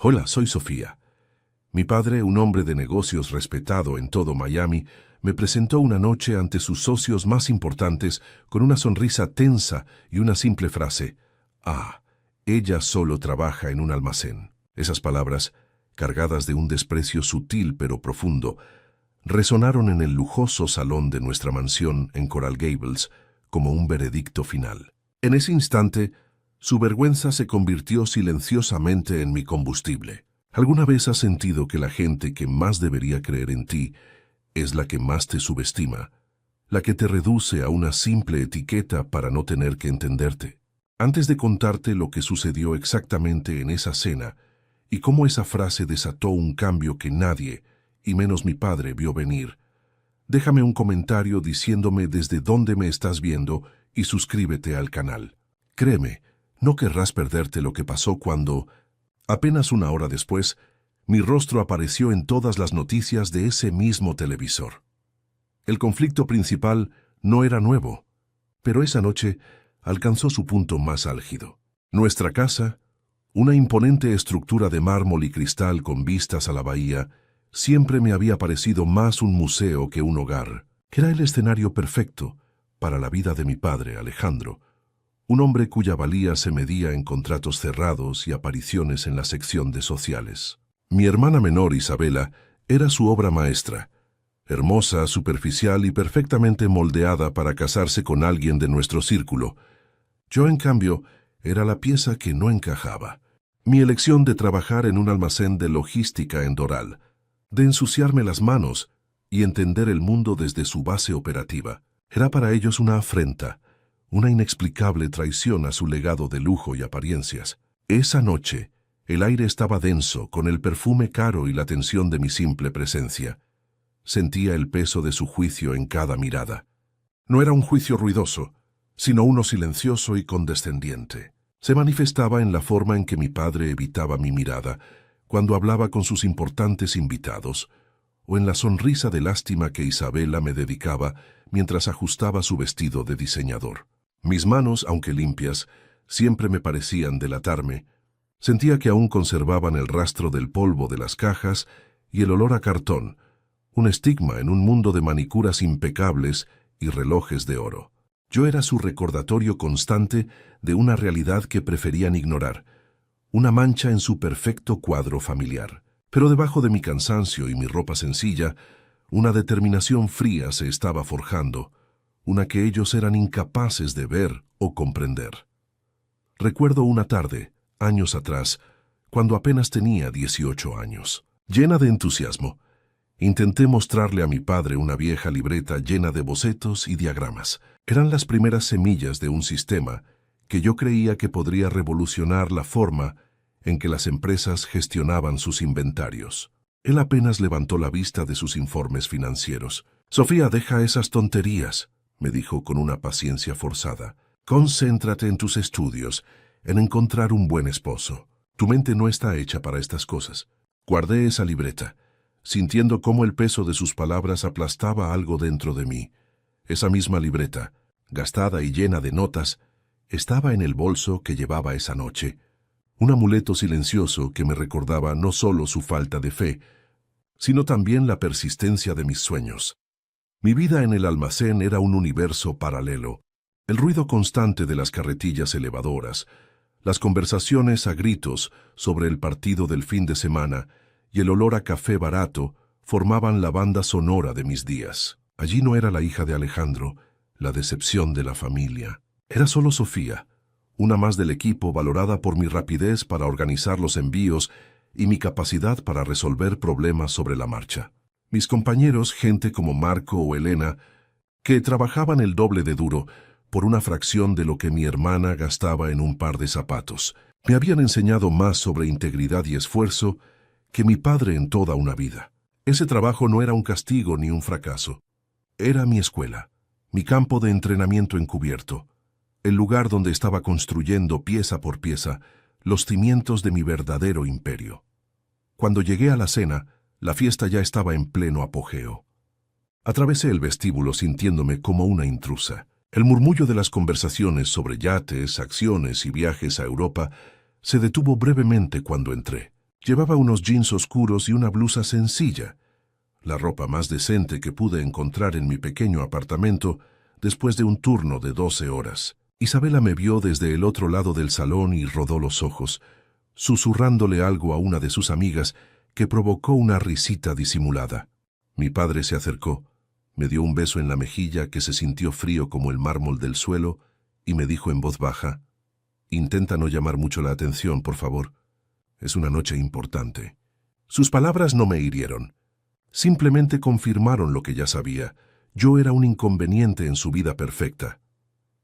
Hola, soy Sofía. Mi padre, un hombre de negocios respetado en todo Miami, me presentó una noche ante sus socios más importantes con una sonrisa tensa y una simple frase: "Ah, ella solo trabaja en un almacén". Esas palabras, cargadas de un desprecio sutil pero profundo, resonaron en el lujoso salón de nuestra mansión en Coral Gables como un veredicto final. En ese instante, su vergüenza se convirtió silenciosamente en mi combustible. ¿Alguna vez has sentido que la gente que más debería creer en ti es la que más te subestima, la que te reduce a una simple etiqueta para no tener que entenderte? Antes de contarte lo que sucedió exactamente en esa cena y cómo esa frase desató un cambio que nadie, y menos mi padre, vio venir, déjame un comentario diciéndome desde dónde me estás viendo y suscríbete al canal. Créeme, no querrás perderte lo que pasó cuando, apenas una hora después, mi rostro apareció en todas las noticias de ese mismo televisor. El conflicto principal no era nuevo, pero esa noche alcanzó su punto más álgido. Nuestra casa, una imponente estructura de mármol y cristal con vistas a la bahía, siempre me había parecido más un museo que un hogar. Era el escenario perfecto para la vida de mi padre, Alejandro, un hombre cuya valía se medía en contratos cerrados y apariciones en la sección de sociales. Mi hermana menor, Isabela, era su obra maestra, hermosa, superficial y perfectamente moldeada para casarse con alguien de nuestro círculo. Yo, en cambio, era la pieza que no encajaba. Mi elección de trabajar en un almacén de logística en Doral, de ensuciarme las manos y entender el mundo desde su base operativa, era para ellos una afrenta, una inexplicable traición a su legado de lujo y apariencias. Esa noche, el aire estaba denso, con el perfume caro y la tensión de mi simple presencia. Sentía el peso de su juicio en cada mirada. No era un juicio ruidoso, sino uno silencioso y condescendiente. Se manifestaba en la forma en que mi padre evitaba mi mirada cuando hablaba con sus importantes invitados, o en la sonrisa de lástima que Isabela me dedicaba mientras ajustaba su vestido de diseñador. Mis manos, aunque limpias, siempre me parecían delatarme. Sentía que aún conservaban el rastro del polvo de las cajas y el olor a cartón, un estigma en un mundo de manicuras impecables y relojes de oro. Yo era su recordatorio constante de una realidad que preferían ignorar, una mancha en su perfecto cuadro familiar. Pero debajo de mi cansancio y mi ropa sencilla, una determinación fría se estaba forjando, una que ellos eran incapaces de ver o comprender. Recuerdo una tarde, años atrás, cuando apenas tenía 18 años. Llena de entusiasmo, intenté mostrarle a mi padre una vieja libreta llena de bocetos y diagramas. Eran las primeras semillas de un sistema que yo creía que podría revolucionar la forma en que las empresas gestionaban sus inventarios. Él apenas levantó la vista de sus informes financieros. «Sofía, deja esas tonterías», me dijo con una paciencia forzada. «Concéntrate en tus estudios, en encontrar un buen esposo. Tu mente no está hecha para estas cosas». Guardé esa libreta, sintiendo cómo el peso de sus palabras aplastaba algo dentro de mí. Esa misma libreta, gastada y llena de notas, estaba en el bolso que llevaba esa noche, un amuleto silencioso que me recordaba no solo su falta de fe, sino también la persistencia de mis sueños. Mi vida en el almacén era un universo paralelo. El ruido constante de las carretillas elevadoras, las conversaciones a gritos sobre el partido del fin de semana y el olor a café barato formaban la banda sonora de mis días. Allí no era la hija de Alejandro, la decepción de la familia. Era solo Sofía, una más del equipo, valorada por mi rapidez para organizar los envíos y mi capacidad para resolver problemas sobre la marcha. Mis compañeros, gente como Marco o Elena, que trabajaban el doble de duro por una fracción de lo que mi hermana gastaba en un par de zapatos, me habían enseñado más sobre integridad y esfuerzo que mi padre en toda una vida. Ese trabajo no era un castigo ni un fracaso. Era mi escuela, mi campo de entrenamiento encubierto, el lugar donde estaba construyendo pieza por pieza los cimientos de mi verdadero imperio. Cuando llegué a la cena, la fiesta ya estaba en pleno apogeo. Atravesé el vestíbulo sintiéndome como una intrusa. El murmullo de las conversaciones sobre yates, acciones y viajes a Europa se detuvo brevemente cuando entré. Llevaba unos jeans oscuros y una blusa sencilla, la ropa más decente que pude encontrar en mi pequeño apartamento después de un turno de 12 horas. Isabela me vio desde el otro lado del salón y rodó los ojos, susurrándole algo a una de sus amigas que provocó una risita disimulada. Mi padre se acercó, me dio un beso en la mejilla que se sintió frío como el mármol del suelo y me dijo en voz baja: «Intenta no llamar mucho la atención, por favor. Es una noche importante». Sus palabras no me hirieron. Simplemente confirmaron lo que ya sabía. Yo era un inconveniente en su vida perfecta.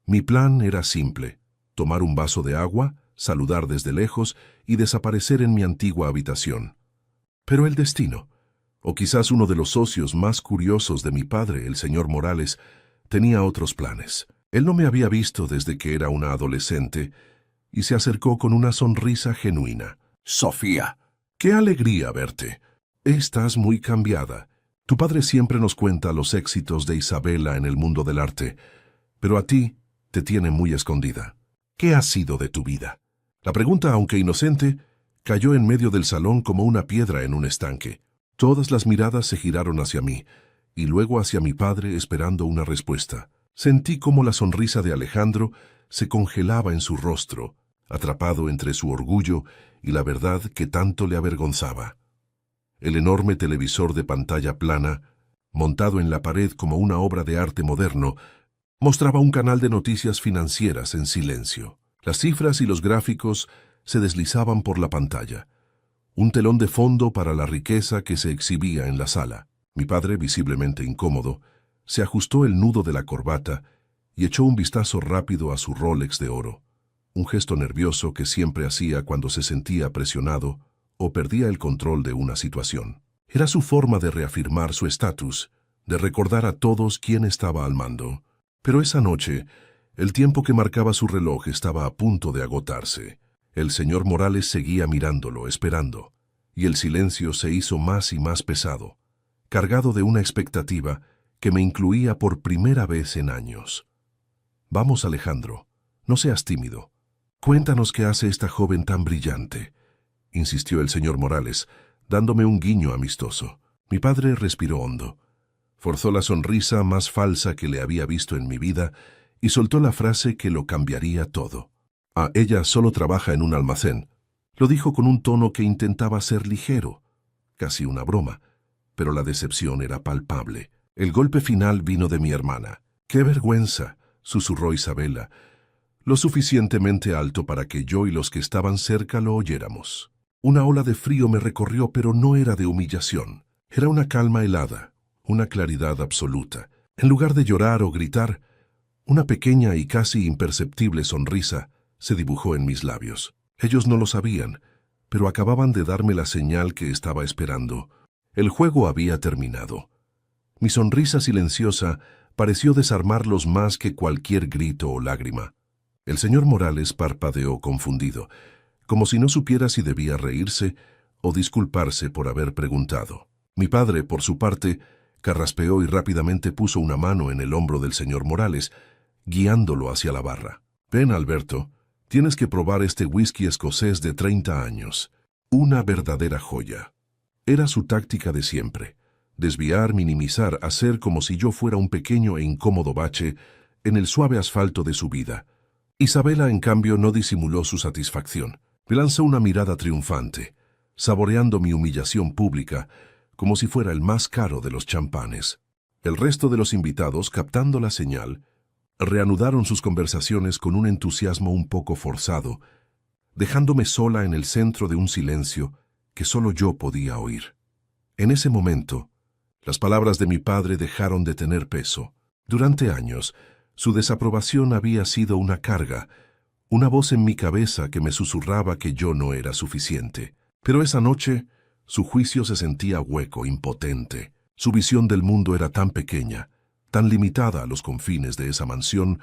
Mi plan era simple: tomar un vaso de agua, saludar desde lejos y desaparecer en mi antigua habitación. Pero el destino, o quizás uno de los socios más curiosos de mi padre, el señor Morales, tenía otros planes. Él no me había visto desde que era una adolescente y se acercó con una sonrisa genuina. «Sofía, qué alegría verte. Estás muy cambiada. Tu padre siempre nos cuenta los éxitos de Isabela en el mundo del arte, pero a ti te tiene muy escondida. ¿Qué ha sido de tu vida?». La pregunta, aunque inocente, cayó en medio del salón como una piedra en un estanque. Todas las miradas se giraron hacia mí, y luego hacia mi padre esperando una respuesta. Sentí cómo la sonrisa de Alejandro se congelaba en su rostro, atrapado entre su orgullo y la verdad que tanto le avergonzaba. El enorme televisor de pantalla plana, montado en la pared como una obra de arte moderno, mostraba un canal de noticias financieras en silencio. Las cifras y los gráficos se deslizaban por la pantalla. Un telón de fondo para la riqueza que se exhibía en la sala. Mi padre, visiblemente incómodo, se ajustó el nudo de la corbata y echó un vistazo rápido a su Rolex de oro, un gesto nervioso que siempre hacía cuando se sentía presionado o perdía el control de una situación. Era su forma de reafirmar su estatus, de recordar a todos quién estaba al mando. Pero esa noche, el tiempo que marcaba su reloj estaba a punto de agotarse. El señor Morales seguía mirándolo, esperando, y el silencio se hizo más y más pesado, cargado de una expectativa que me incluía por primera vez en años. «Vamos, Alejandro, no seas tímido. Cuéntanos qué hace esta joven tan brillante», insistió el señor Morales, dándome un guiño amistoso. Mi padre respiró hondo, forzó la sonrisa más falsa que le había visto en mi vida y soltó la frase que lo cambiaría todo. «Ella solo trabaja en un almacén». Lo dijo con un tono que intentaba ser ligero, casi una broma, pero la decepción era palpable. El golpe final vino de mi hermana. «¡Qué vergüenza!», susurró Isabela, lo suficientemente alto para que yo y los que estaban cerca lo oyéramos. Una ola de frío me recorrió, pero no era de humillación. Era una calma helada, una claridad absoluta. En lugar de llorar o gritar, una pequeña y casi imperceptible sonrisa se dibujó en mis labios. Ellos no lo sabían, pero acababan de darme la señal que estaba esperando. El juego había terminado. Mi sonrisa silenciosa pareció desarmarlos más que cualquier grito o lágrima. El señor Morales parpadeó confundido, como si no supiera si debía reírse o disculparse por haber preguntado. Mi padre, por su parte, carraspeó y rápidamente puso una mano en el hombro del señor Morales, guiándolo hacia la barra. «Ven, Alberto, tienes que probar este whisky escocés de 30 años. Una verdadera joya». Era su táctica de siempre: desviar, minimizar, hacer como si yo fuera un pequeño e incómodo bache en el suave asfalto de su vida. Isabela, en cambio, no disimuló su satisfacción. Me lanzó una mirada triunfante, saboreando mi humillación pública como si fuera el más caro de los champanes. El resto de los invitados, captando la señal, reanudaron sus conversaciones con un entusiasmo un poco forzado, dejándome sola en el centro de un silencio que solo yo podía oír. En ese momento, las palabras de mi padre dejaron de tener peso. Durante años, su desaprobación había sido una carga, una voz en mi cabeza que me susurraba que yo no era suficiente. Pero esa noche, su juicio se sentía hueco, impotente. Su visión del mundo era tan pequeña, tan limitada a los confines de esa mansión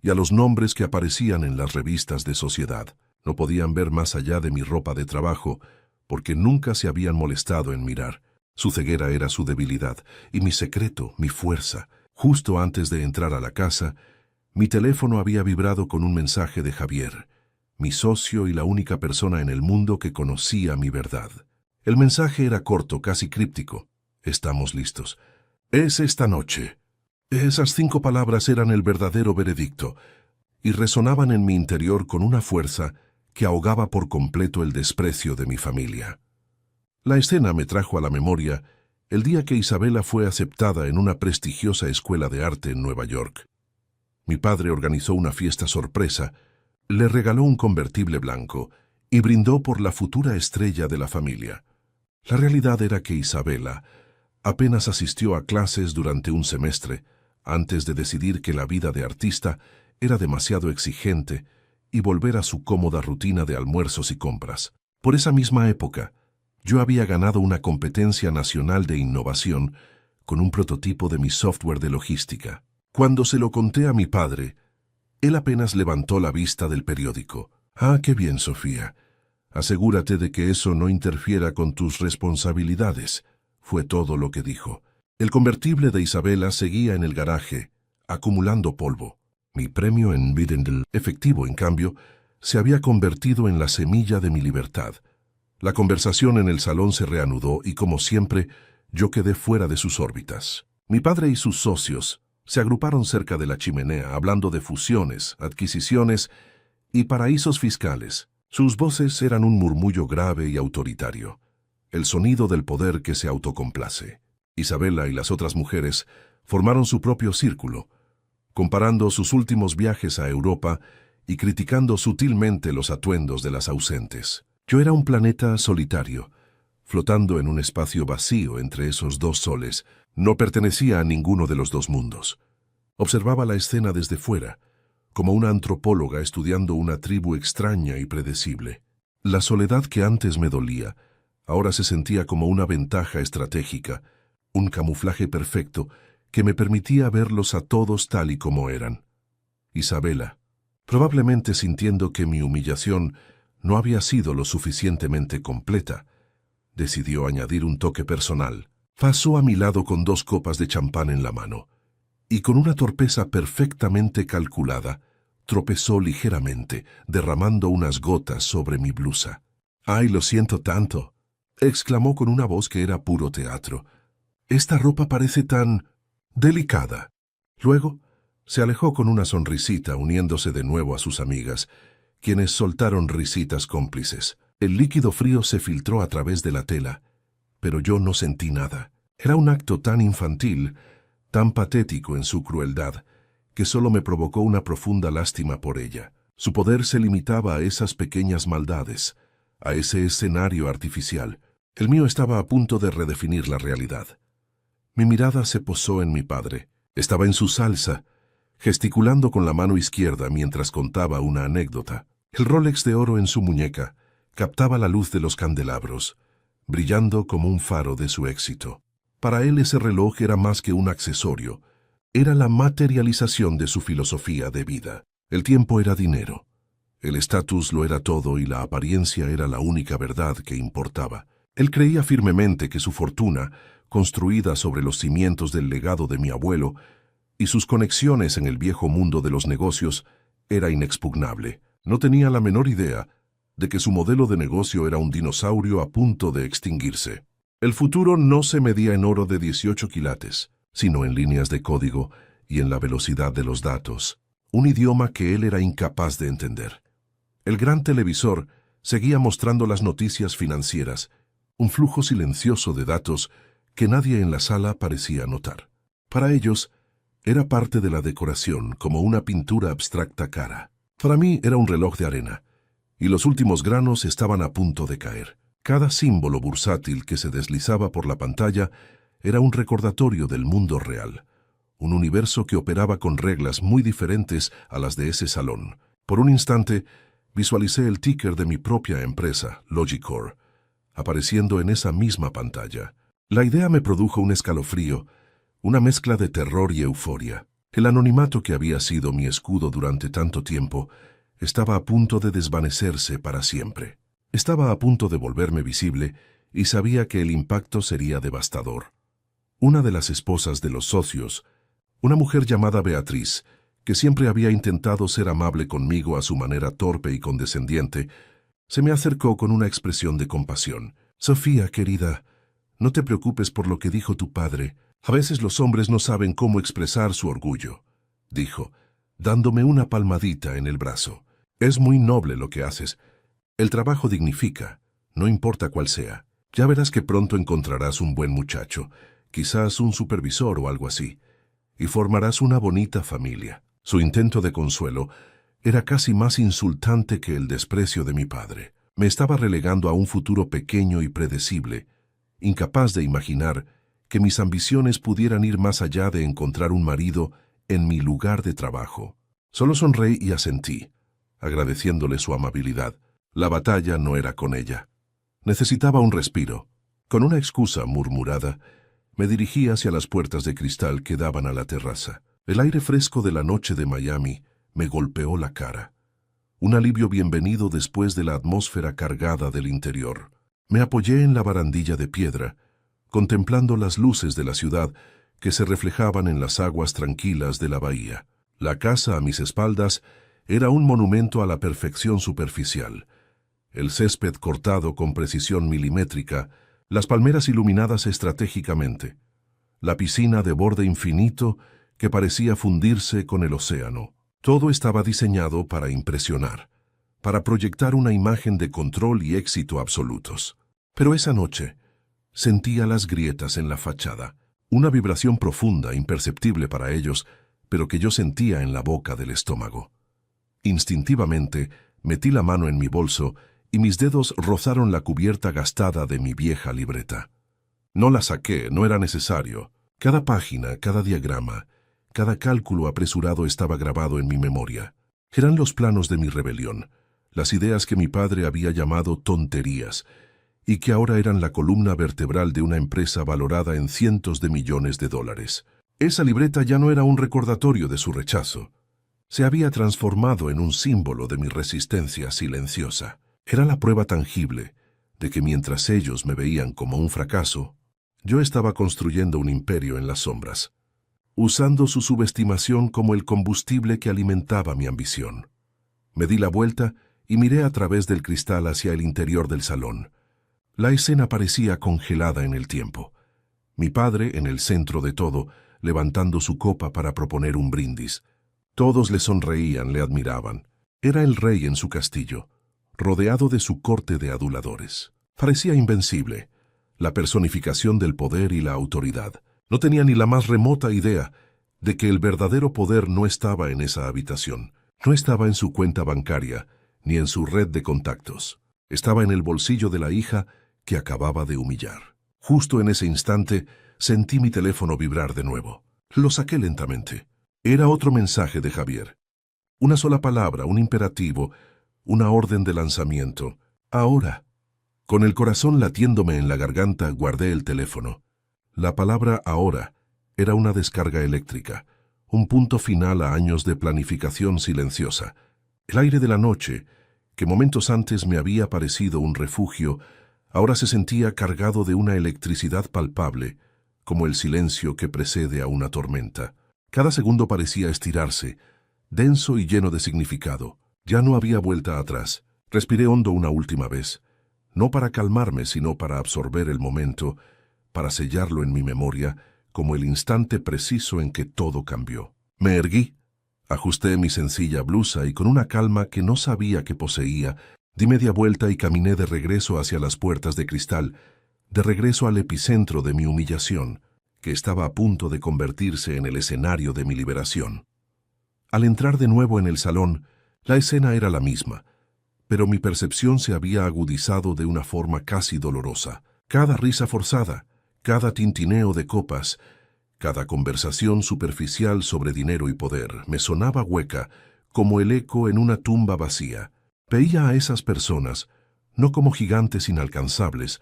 y a los nombres que aparecían en las revistas de sociedad. No podían ver más allá de mi ropa de trabajo, porque nunca se habían molestado en mirar. Su ceguera era su debilidad, y mi secreto, mi fuerza. Justo antes de entrar a la casa, mi teléfono había vibrado con un mensaje de Javier, mi socio y la única persona en el mundo que conocía mi verdad. El mensaje era corto, casi críptico. Estamos listos. Es esta noche. Esas 5 palabras eran el verdadero veredicto, y resonaban en mi interior con una fuerza que ahogaba por completo el desprecio de mi familia. La escena me trajo a la memoria el día que Isabela fue aceptada en una prestigiosa escuela de arte en Nueva York. Mi padre organizó una fiesta sorpresa, le regaló un convertible blanco y brindó por la futura estrella de la familia. La realidad era que Isabela apenas asistió a clases durante un semestre antes de decidir que la vida de artista era demasiado exigente y volver a su cómoda rutina de almuerzos y compras. Por esa misma época, yo había ganado una competencia nacional de innovación con un prototipo de mi software de logística. Cuando se lo conté a mi padre, él apenas levantó la vista del periódico. «Ah, qué bien, Sofía. Asegúrate de que eso no interfiera con tus responsabilidades», fue todo lo que dijo. El convertible de Isabela seguía en el garaje, acumulando polvo. Mi premio en Bidendel efectivo, en cambio, se había convertido en la semilla de mi libertad. La conversación en el salón se reanudó y, como siempre, yo quedé fuera de sus órbitas. Mi padre y sus socios se agruparon cerca de la chimenea, hablando de fusiones, adquisiciones y paraísos fiscales. Sus voces eran un murmullo grave y autoritario, el sonido del poder que se autocomplace. Isabela y las otras mujeres formaron su propio círculo, comparando sus últimos viajes a Europa y criticando sutilmente los atuendos de las ausentes. Yo era un planeta solitario, flotando en un espacio vacío entre esos 2 soles. No pertenecía a ninguno de los 2 mundos. Observaba la escena desde fuera, como una antropóloga estudiando una tribu extraña y predecible. La soledad que antes me dolía, ahora se sentía como una ventaja estratégica, un camuflaje perfecto que me permitía verlos a todos tal y como eran. Isabela, probablemente sintiendo que mi humillación no había sido lo suficientemente completa, decidió añadir un toque personal. Pasó a mi lado con 2 copas de champán en la mano, y con una torpeza perfectamente calculada, tropezó ligeramente, derramando unas gotas sobre mi blusa. «¡Ay, lo siento tanto!», exclamó con una voz que era puro teatro. «Esta ropa parece tan delicada». Luego se alejó con una sonrisita, uniéndose de nuevo a sus amigas, quienes soltaron risitas cómplices. El líquido frío se filtró a través de la tela, pero yo no sentí nada. Era un acto tan infantil, tan patético en su crueldad, que solo me provocó una profunda lástima por ella. Su poder se limitaba a esas pequeñas maldades, a ese escenario artificial. El mío estaba a punto de redefinir la realidad. Mi mirada se posó en mi padre. Estaba en su salsa, gesticulando con la mano izquierda mientras contaba una anécdota. El Rolex de oro en su muñeca captaba la luz de los candelabros, brillando como un faro de su éxito. Para él ese reloj era más que un accesorio, era la materialización de su filosofía de vida. El tiempo era dinero, el estatus lo era todo y la apariencia era la única verdad que importaba. Él creía firmemente que su fortuna, construida sobre los cimientos del legado de mi abuelo y sus conexiones en el viejo mundo de los negocios, era inexpugnable. No tenía la menor idea de que su modelo de negocio era un dinosaurio a punto de extinguirse. El futuro no se medía en oro de 18 quilates, sino en líneas de código y en la velocidad de los datos, un idioma que él era incapaz de entender. El gran televisor seguía mostrando las noticias financieras, un flujo silencioso de datos que nadie en la sala parecía notar. Para ellos, era parte de la decoración, como una pintura abstracta cara. Para mí era un reloj de arena, y los últimos granos estaban a punto de caer. Cada símbolo bursátil que se deslizaba por la pantalla era un recordatorio del mundo real, un universo que operaba con reglas muy diferentes a las de ese salón. Por un instante, visualicé el ticker de mi propia empresa, Logicor, apareciendo en esa misma pantalla. La idea me produjo un escalofrío, una mezcla de terror y euforia. El anonimato que había sido mi escudo durante tanto tiempo estaba a punto de desvanecerse para siempre. Estaba a punto de volverme visible y sabía que el impacto sería devastador. Una de las esposas de los socios, una mujer llamada Beatriz, que siempre había intentado ser amable conmigo a su manera torpe y condescendiente, se me acercó con una expresión de compasión. «Sofía, querida, no te preocupes por lo que dijo tu padre. A veces los hombres no saben cómo expresar su orgullo», dijo, dándome una palmadita en el brazo. «Es muy noble lo que haces. El trabajo dignifica, no importa cuál sea. Ya verás que pronto encontrarás un buen muchacho, quizás un supervisor o algo así, y formarás una bonita familia». Su intento de consuelo era casi más insultante que el desprecio de mi padre. Me estaba relegando a un futuro pequeño y predecible, incapaz de imaginar que mis ambiciones pudieran ir más allá de encontrar un marido en mi lugar de trabajo. Solo sonreí y asentí, agradeciéndole su amabilidad. La batalla no era con ella. Necesitaba un respiro. Con una excusa murmurada, me dirigí hacia las puertas de cristal que daban a la terraza. El aire fresco de la noche de Miami me golpeó la cara. Un alivio bienvenido después de la atmósfera cargada del interior. Me apoyé en la barandilla de piedra, contemplando las luces de la ciudad que se reflejaban en las aguas tranquilas de la bahía. La casa a mis espaldas era un monumento a la perfección superficial. El césped cortado con precisión milimétrica, las palmeras iluminadas estratégicamente, la piscina de borde infinito que parecía fundirse con el océano. Todo estaba diseñado para impresionar, para proyectar una imagen de control y éxito absolutos. Pero esa noche sentía las grietas en la fachada, una vibración profunda, imperceptible para ellos, pero que yo sentía en la boca del estómago. Instintivamente metí la mano en mi bolso y mis dedos rozaron la cubierta gastada de mi vieja libreta. No la saqué, no era necesario. Cada página, cada diagrama, cada cálculo apresurado estaba grabado en mi memoria. Eran los planos de mi rebelión, las ideas que mi padre había llamado tonterías, y que ahora eran la columna vertebral de una empresa valorada en cientos de millones de dólares. Esa libreta ya no era un recordatorio de su rechazo. Se había transformado en un símbolo de mi resistencia silenciosa. Era la prueba tangible de que mientras ellos me veían como un fracaso, yo estaba construyendo un imperio en las sombras, usando su subestimación como el combustible que alimentaba mi ambición. Me di la vuelta y miré a través del cristal hacia el interior del salón. La escena parecía congelada en el tiempo. Mi padre, en el centro de todo, levantando su copa para proponer un brindis. Todos le sonreían, le admiraban. Era el rey en su castillo, rodeado de su corte de aduladores. Parecía invencible, la personificación del poder y la autoridad. No tenía ni la más remota idea de que el verdadero poder no estaba en esa habitación. No estaba en su cuenta bancaria, ni en su red de contactos. Estaba en el bolsillo de la hija que acababa de humillar. Justo en ese instante, sentí mi teléfono vibrar de nuevo. Lo saqué lentamente. Era otro mensaje de Javier. Una sola palabra, un imperativo, una orden de lanzamiento. Ahora. Con el corazón latiéndome en la garganta, guardé el teléfono. La palabra ahora era una descarga eléctrica, un punto final a años de planificación silenciosa. El aire de la noche, que momentos antes me había parecido un refugio, ahora se sentía cargado de una electricidad palpable, como el silencio que precede a una tormenta. Cada segundo parecía estirarse, denso y lleno de significado. Ya no había vuelta atrás. Respiré hondo una última vez, no para calmarme, sino para absorber el momento, para sellarlo en mi memoria como el instante preciso en que todo cambió. Me erguí, ajusté mi sencilla blusa y con una calma que no sabía que poseía, di media vuelta y caminé de regreso hacia las puertas de cristal, de regreso al epicentro de mi humillación, que estaba a punto de convertirse en el escenario de mi liberación. Al entrar de nuevo en el salón, la escena era la misma, pero mi percepción se había agudizado de una forma casi dolorosa. Cada risa forzada, cada tintineo de copas, cada conversación superficial sobre dinero y poder me sonaba hueca, como el eco en una tumba vacía. Veía a esas personas, no como gigantes inalcanzables,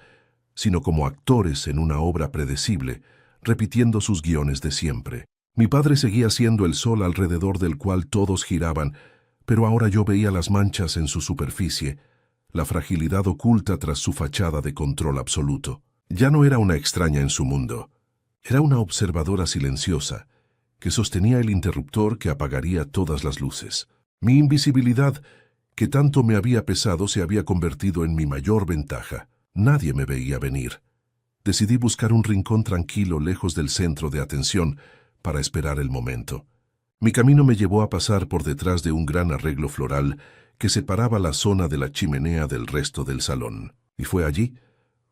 sino como actores en una obra predecible, repitiendo sus guiones de siempre. Mi padre seguía siendo el sol alrededor del cual todos giraban, pero ahora yo veía las manchas en su superficie, la fragilidad oculta tras su fachada de control absoluto. Ya no era una extraña en su mundo, era una observadora silenciosa, que sostenía el interruptor que apagaría todas las luces. Mi invisibilidad, que tanto me había pesado, se había convertido en mi mayor ventaja. Nadie me veía venir. Decidí buscar un rincón tranquilo lejos del centro de atención para esperar el momento. Mi camino me llevó a pasar por detrás de un gran arreglo floral que separaba la zona de la chimenea del resto del salón. Y fue allí,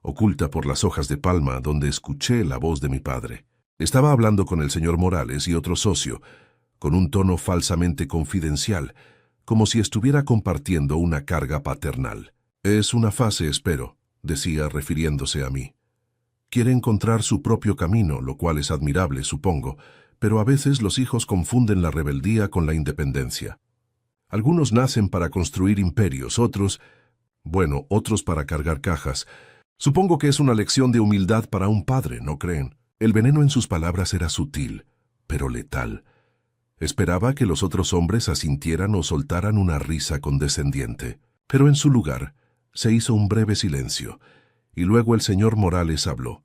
oculta por las hojas de palma, donde escuché la voz de mi padre. Estaba hablando con el señor Morales y otro socio, con un tono falsamente confidencial, como si estuviera compartiendo una carga paternal. «Es una fase, espero», decía refiriéndose a mí. «Quiere encontrar su propio camino, lo cual es admirable, supongo, pero a veces los hijos confunden la rebeldía con la independencia. Algunos nacen para construir imperios, otros para cargar cajas. Supongo que es una lección de humildad para un padre, ¿no creen?». El veneno en sus palabras era sutil, pero letal. Esperaba que los otros hombres asintieran o soltaran una risa condescendiente, pero en su lugar se hizo un breve silencio, y luego el señor Morales habló,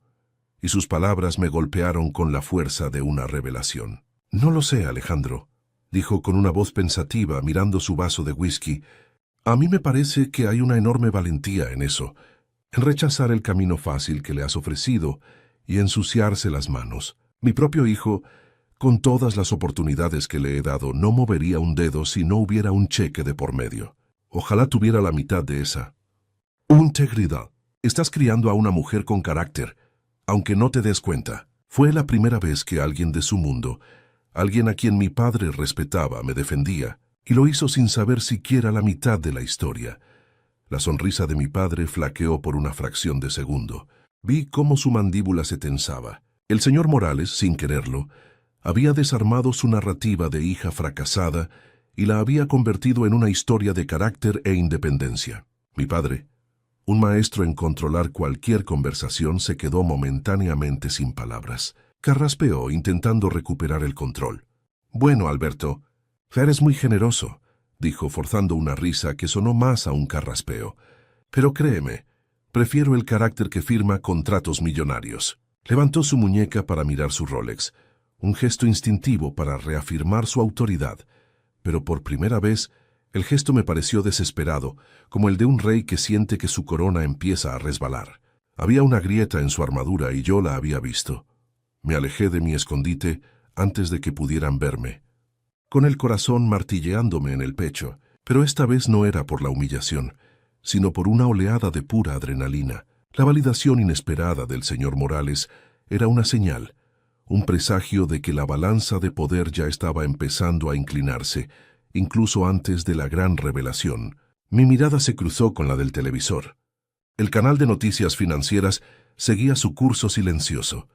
y sus palabras me golpearon con la fuerza de una revelación. «No lo sé, Alejandro», dijo con una voz pensativa mirando su vaso de whisky. «A mí me parece que hay una enorme valentía en eso, en rechazar el camino fácil que le has ofrecido y ensuciarse las manos. Mi propio hijo, con todas las oportunidades que le he dado, no movería un dedo si no hubiera un cheque de por medio. Ojalá tuviera la mitad de esa integridad. Estás criando a una mujer con carácter, aunque no te des cuenta». Fue la primera vez que alguien de su mundo, alguien a quien mi padre respetaba, me defendía, y lo hizo sin saber siquiera la mitad de la historia. La sonrisa de mi padre flaqueó por una fracción de segundo. Vi cómo su mandíbula se tensaba. El señor Morales, sin quererlo, había desarmado su narrativa de hija fracasada y la había convertido en una historia de carácter e independencia. Mi padre, un maestro en controlar cualquier conversación, se quedó momentáneamente sin palabras. Carraspeó intentando recuperar el control. «Bueno, Alberto, eres muy generoso», dijo forzando una risa que sonó más a un carraspeo. «Pero créeme, prefiero el carácter que firma contratos millonarios». Levantó su muñeca para mirar su Rolex, un gesto instintivo para reafirmar su autoridad, pero por primera vez el gesto me pareció desesperado, como el de un rey que siente que su corona empieza a resbalar. Había una grieta en su armadura y yo la había visto. Me alejé de mi escondite antes de que pudieran verme, con el corazón martilleándome en el pecho, pero esta vez no era por la humillación, sino por una oleada de pura adrenalina. La validación inesperada del señor Morales era una señal, un presagio de que la balanza de poder ya estaba empezando a inclinarse, incluso antes de la gran revelación. Mi mirada se cruzó con la del televisor. El canal de noticias financieras seguía su curso silencioso,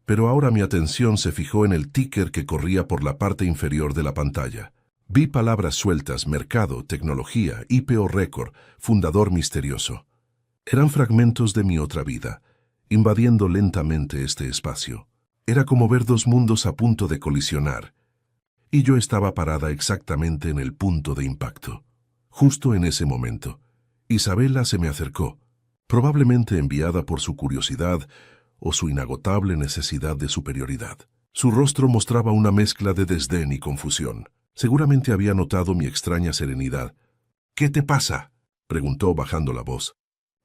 pero ahora mi atención se fijó en el ticker que corría por la parte inferior de la pantalla. Vi palabras sueltas: mercado, tecnología, IPO récord, fundador misterioso. Eran fragmentos de mi otra vida, invadiendo lentamente este espacio. Era como ver dos mundos a punto de colisionar, y yo estaba parada exactamente en el punto de impacto. Justo en ese momento, Isabela se me acercó, probablemente enviada por su curiosidad o su inagotable necesidad de superioridad. Su rostro mostraba una mezcla de desdén y confusión. Seguramente había notado mi extraña serenidad. «¿Qué te pasa?», preguntó bajando la voz.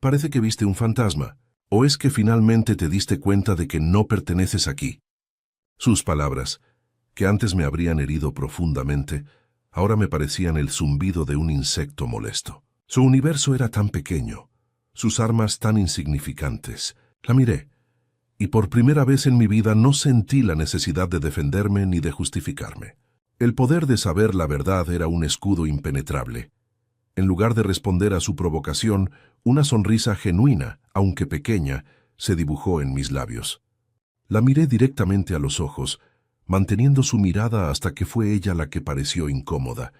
«Parece que viste un fantasma. ¿O es que finalmente te diste cuenta de que no perteneces aquí?». Sus palabras, que antes me habrían herido profundamente, ahora me parecían el zumbido de un insecto molesto. Su universo era tan pequeño, sus armas tan insignificantes. La miré, y por primera vez en mi vida no sentí la necesidad de defenderme ni de justificarme. El poder de saber la verdad era un escudo impenetrable. En lugar de responder a su provocación, una sonrisa genuina, aunque pequeña, se dibujó en mis labios. La miré directamente a los ojos, manteniendo su mirada hasta que fue ella la que pareció incómoda.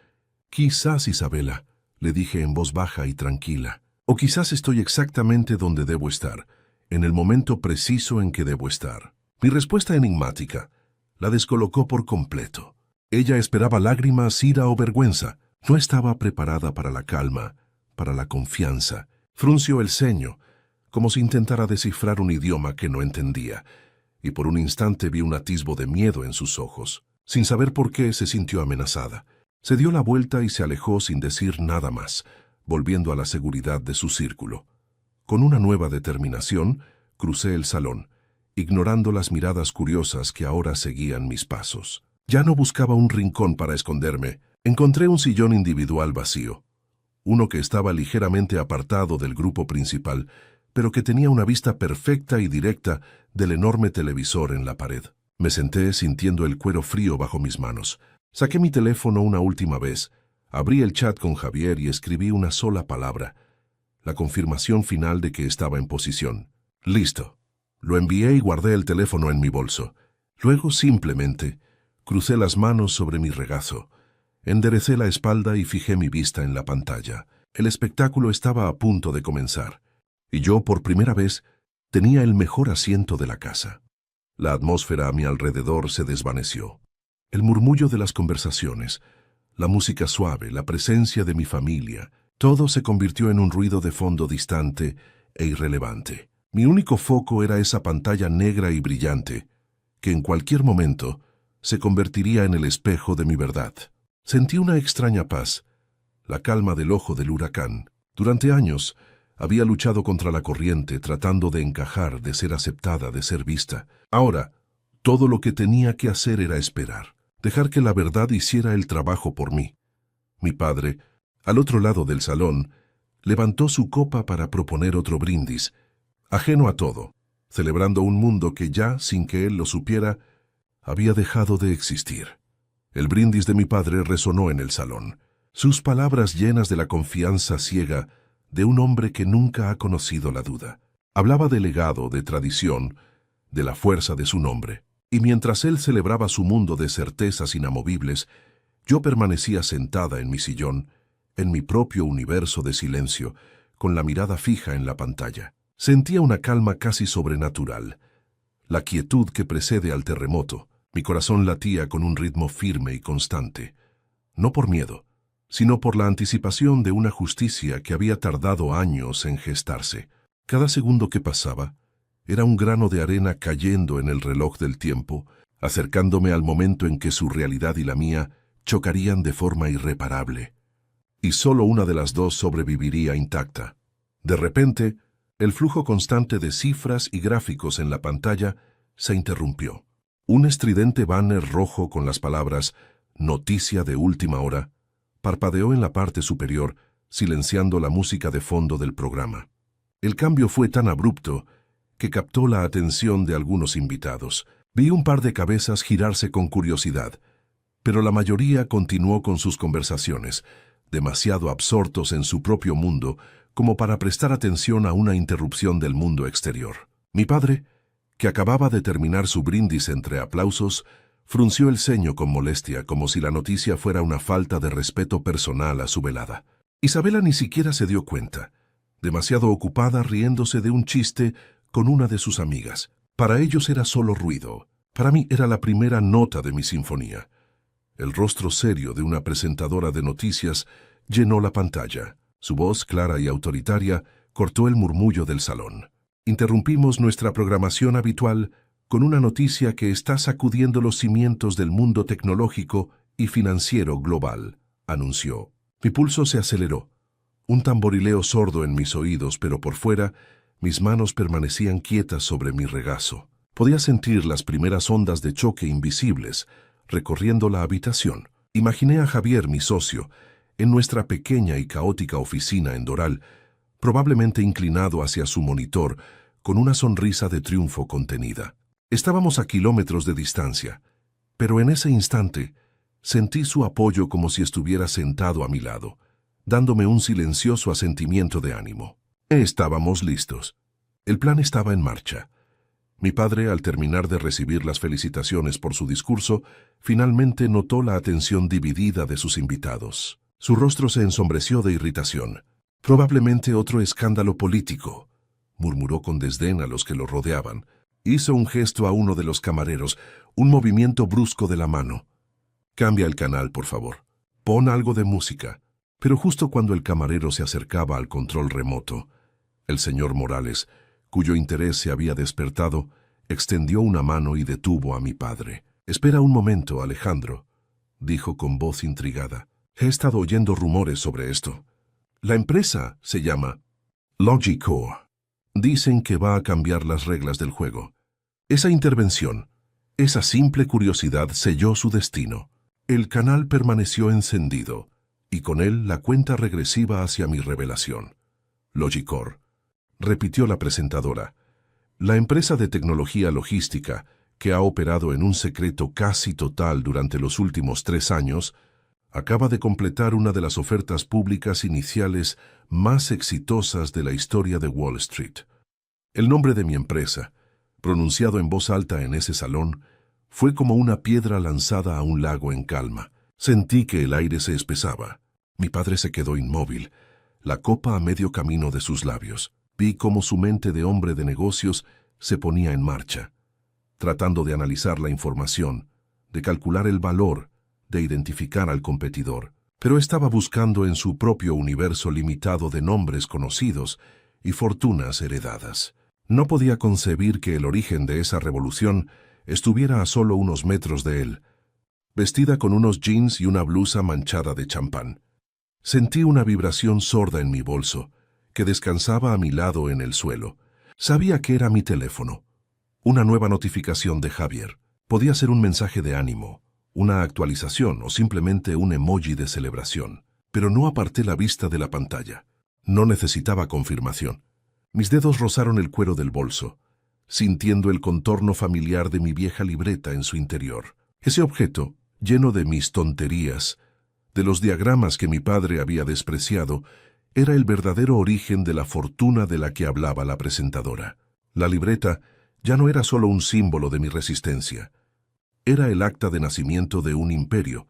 «Quizás, Isabela», le dije en voz baja y tranquila, «o quizás estoy exactamente donde debo estar, en el momento preciso en que debo estar». Mi respuesta enigmática la descolocó por completo. Ella esperaba lágrimas, ira o vergüenza. No estaba preparada para la calma, para la confianza. Frunció el ceño, como si intentara descifrar un idioma que no entendía, y por un instante vi un atisbo de miedo en sus ojos. Sin saber por qué, se sintió amenazada. Se dio la vuelta y se alejó sin decir nada más, volviendo a la seguridad de su círculo. Con una nueva determinación, crucé el salón, ignorando las miradas curiosas que ahora seguían mis pasos. Ya no buscaba un rincón para esconderme. Encontré un sillón individual vacío, uno que estaba ligeramente apartado del grupo principal, pero que tenía una vista perfecta y directa del enorme televisor en la pared. Me senté sintiendo el cuero frío bajo mis manos. Saqué mi teléfono una última vez, abrí el chat con Javier y escribí una sola palabra, la confirmación final de que estaba en posición. Listo. Lo envié y guardé el teléfono en mi bolso. Luego simplemente crucé las manos sobre mi regazo, enderecé la espalda y fijé mi vista en la pantalla. El espectáculo estaba a punto de comenzar, y yo, por primera vez, tenía el mejor asiento de la casa. La atmósfera a mi alrededor se desvaneció. El murmullo de las conversaciones, la música suave, la presencia de mi familia, todo se convirtió en un ruido de fondo distante e irrelevante. Mi único foco era esa pantalla negra y brillante, que en cualquier momento se convertiría en el espejo de mi verdad. Sentí una extraña paz, la calma del ojo del huracán. Durante años había luchado contra la corriente, tratando de encajar, de ser aceptada, de ser vista. Ahora, todo lo que tenía que hacer era esperar, dejar que la verdad hiciera el trabajo por mí. Mi padre, al otro lado del salón, levantó su copa para proponer otro brindis, ajeno a todo, celebrando un mundo que ya, sin que él lo supiera, había dejado de existir. El brindis de mi padre resonó en el salón, sus palabras llenas de la confianza ciega de un hombre que nunca ha conocido la duda. Hablaba de legado, de tradición, de la fuerza de su nombre. Y mientras él celebraba su mundo de certezas inamovibles, yo permanecía sentada en mi sillón, en mi propio universo de silencio, con la mirada fija en la pantalla. Sentía una calma casi sobrenatural, la quietud que precede al terremoto. Mi corazón latía con un ritmo firme y constante, no por miedo, sino por la anticipación de una justicia que había tardado años en gestarse. Cada segundo que pasaba era un grano de arena cayendo en el reloj del tiempo, acercándome al momento en que su realidad y la mía chocarían de forma irreparable. Y solo una de las dos sobreviviría intacta. De repente, el flujo constante de cifras y gráficos en la pantalla se interrumpió. Un estridente banner rojo con las palabras «Noticia de última hora» parpadeó en la parte superior, silenciando la música de fondo del programa. El cambio fue tan abrupto que captó la atención de algunos invitados. Vi un par de cabezas girarse con curiosidad, pero la mayoría continuó con sus conversaciones, demasiado absortos en su propio mundo como para prestar atención a una interrupción del mundo exterior. Mi padre, que acababa de terminar su brindis entre aplausos, frunció el ceño con molestia, como si la noticia fuera una falta de respeto personal a su velada. Isabela ni siquiera se dio cuenta, demasiado ocupada riéndose de un chiste con una de sus amigas. Para ellos era solo ruido. Para mí era la primera nota de mi sinfonía. El rostro serio de una presentadora de noticias llenó la pantalla. Su voz, clara y autoritaria, cortó el murmullo del salón. Interrumpimos nuestra programación habitual con una noticia que está sacudiendo los cimientos del mundo tecnológico y financiero global, anunció. Mi pulso se aceleró. Un tamborileo sordo en mis oídos, pero por fuera, mis manos permanecían quietas sobre mi regazo. Podía sentir las primeras ondas de choque invisibles recorriendo la habitación. Imaginé a Javier, mi socio, en nuestra pequeña y caótica oficina en Doral, probablemente inclinado hacia su monitor, con una sonrisa de triunfo contenida. Estábamos a kilómetros de distancia, pero en ese instante sentí su apoyo como si estuviera sentado a mi lado, dándome un silencioso asentimiento de ánimo. Estábamos listos. El plan estaba en marcha. Mi padre, al terminar de recibir las felicitaciones por su discurso, finalmente notó la atención dividida de sus invitados. Su rostro se ensombreció de irritación. Probablemente otro escándalo político, murmuró con desdén a los que lo rodeaban. Hizo un gesto a uno de los camareros, un movimiento brusco de la mano. Cambia el canal, por favor. Pon algo de música. Pero justo cuando el camarero se acercaba al control remoto, el señor Morales, cuyo interés se había despertado, extendió una mano y detuvo a mi padre. Espera un momento, Alejandro, dijo con voz intrigada. He estado oyendo rumores sobre esto. La empresa se llama Logicore. Dicen que va a cambiar las reglas del juego. Esa intervención, esa simple curiosidad selló su destino. El canal permaneció encendido, y con él la cuenta regresiva hacia mi revelación. Logicore, repitió la presentadora. La empresa de tecnología logística, que ha operado en un secreto casi total durante los últimos 3 años, acaba de completar una de las ofertas públicas iniciales más exitosas de la historia de Wall Street. El nombre de mi empresa, pronunciado en voz alta en ese salón, fue como una piedra lanzada a un lago en calma. Sentí que el aire se espesaba. Mi padre se quedó inmóvil, la copa a medio camino de sus labios. Vi cómo su mente de hombre de negocios se ponía en marcha, tratando de analizar la información, de calcular el valor, de identificar al competidor, pero estaba buscando en su propio universo limitado de nombres conocidos y fortunas heredadas. No podía concebir que el origen de esa revolución estuviera a solo unos metros de él, vestida con unos jeans y una blusa manchada de champán. Sentí una vibración sorda en mi bolso, que descansaba a mi lado en el suelo. Sabía que era mi teléfono. Una nueva notificación de Javier. Podía ser un mensaje de ánimo, una actualización o simplemente un emoji de celebración. Pero no aparté la vista de la pantalla. No necesitaba confirmación. Mis dedos rozaron el cuero del bolso, sintiendo el contorno familiar de mi vieja libreta en su interior. Ese objeto, lleno de mis tonterías, de los diagramas que mi padre había despreciado, era el verdadero origen de la fortuna de la que hablaba la presentadora. La libreta ya no era solo un símbolo de mi resistencia. Era el acta de nacimiento de un imperio,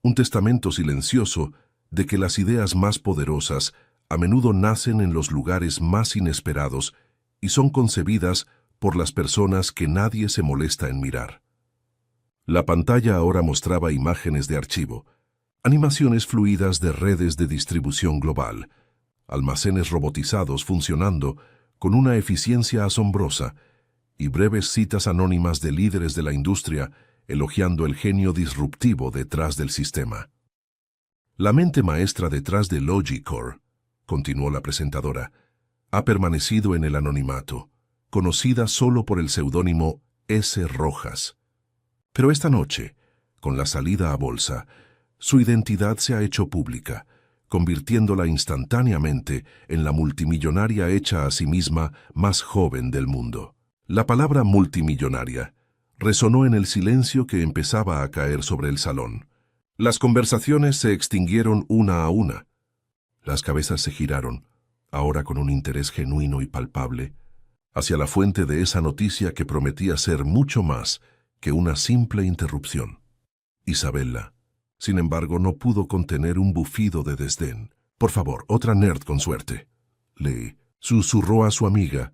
un testamento silencioso de que las ideas más poderosas a menudo nacen en los lugares más inesperados y son concebidas por las personas que nadie se molesta en mirar. La pantalla ahora mostraba imágenes de archivo, animaciones fluidas de redes de distribución global, almacenes robotizados funcionando con una eficiencia asombrosa y breves citas anónimas de líderes de la industria elogiando el genio disruptivo detrás del sistema. La mente maestra detrás de Logicore, continuó la presentadora, ha permanecido en el anonimato, conocida solo por el seudónimo S. Rojas. Pero esta noche, con la salida a bolsa, su identidad se ha hecho pública, convirtiéndola instantáneamente en la multimillonaria hecha a sí misma más joven del mundo. La palabra multimillonaria resonó en el silencio que empezaba a caer sobre el salón. Las conversaciones se extinguieron una a una. Las cabezas se giraron, ahora con un interés genuino y palpable, hacia la fuente de esa noticia que prometía ser mucho más que una simple interrupción. Isabella, sin embargo, no pudo contener un bufido de desdén. «Por favor, otra nerd con suerte», le susurró a su amiga,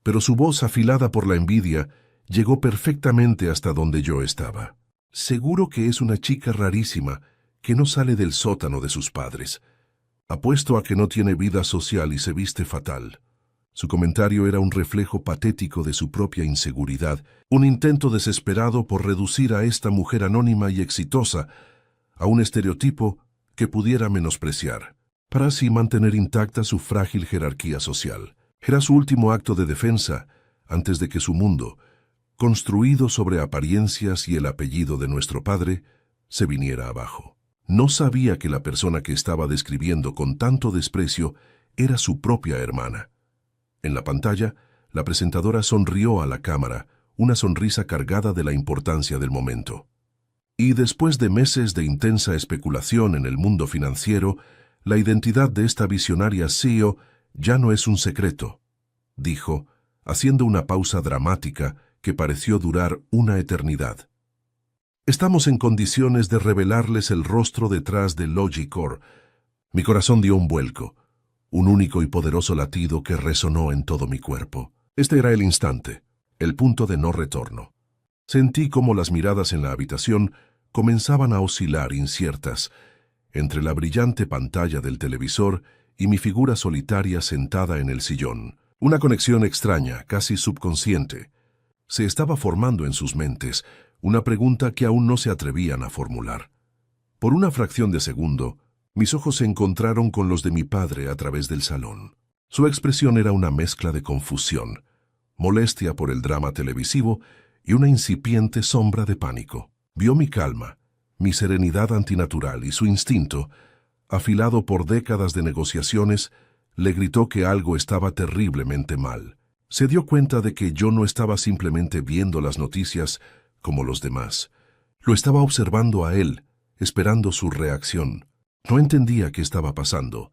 pero su voz, afilada por la envidia, llegó perfectamente hasta donde yo estaba. «Seguro que es una chica rarísima que no sale del sótano de sus padres. Apuesto a que no tiene vida social y se viste fatal». Su comentario era un reflejo patético de su propia inseguridad, un intento desesperado por reducir a esta mujer anónima y exitosa a un estereotipo que pudiera menospreciar, para así mantener intacta su frágil jerarquía social. Era su último acto de defensa antes de que su mundo, construido sobre apariencias y el apellido de nuestro padre, se viniera abajo. No sabía que la persona que estaba describiendo con tanto desprecio era su propia hermana. En la pantalla, la presentadora sonrió a la cámara, una sonrisa cargada de la importancia del momento. Y después de meses de intensa especulación en el mundo financiero, la identidad de esta visionaria CEO ya no es un secreto, dijo, haciendo una pausa dramática que pareció durar una eternidad. Estamos en condiciones de revelarles el rostro detrás de Logicore. Mi corazón dio un vuelco, un único y poderoso latido que resonó en todo mi cuerpo. Este era el instante, el punto de no retorno. Sentí como las miradas en la habitación comenzaban a oscilar inciertas entre la brillante pantalla del televisor y mi figura solitaria sentada en el sillón. Una conexión extraña, casi subconsciente, se estaba formando en sus mentes, una pregunta que aún no se atrevían a formular. Por una fracción de segundo, mis ojos se encontraron con los de mi padre a través del salón. Su expresión era una mezcla de confusión, molestia por el drama televisivo y una incipiente sombra de pánico. Vio mi calma, mi serenidad antinatural y su instinto, afilado por décadas de negociaciones, le gritó que algo estaba terriblemente mal. Se dio cuenta de que yo no estaba simplemente viendo las noticias como los demás. Lo estaba observando a él, esperando su reacción. No entendía qué estaba pasando,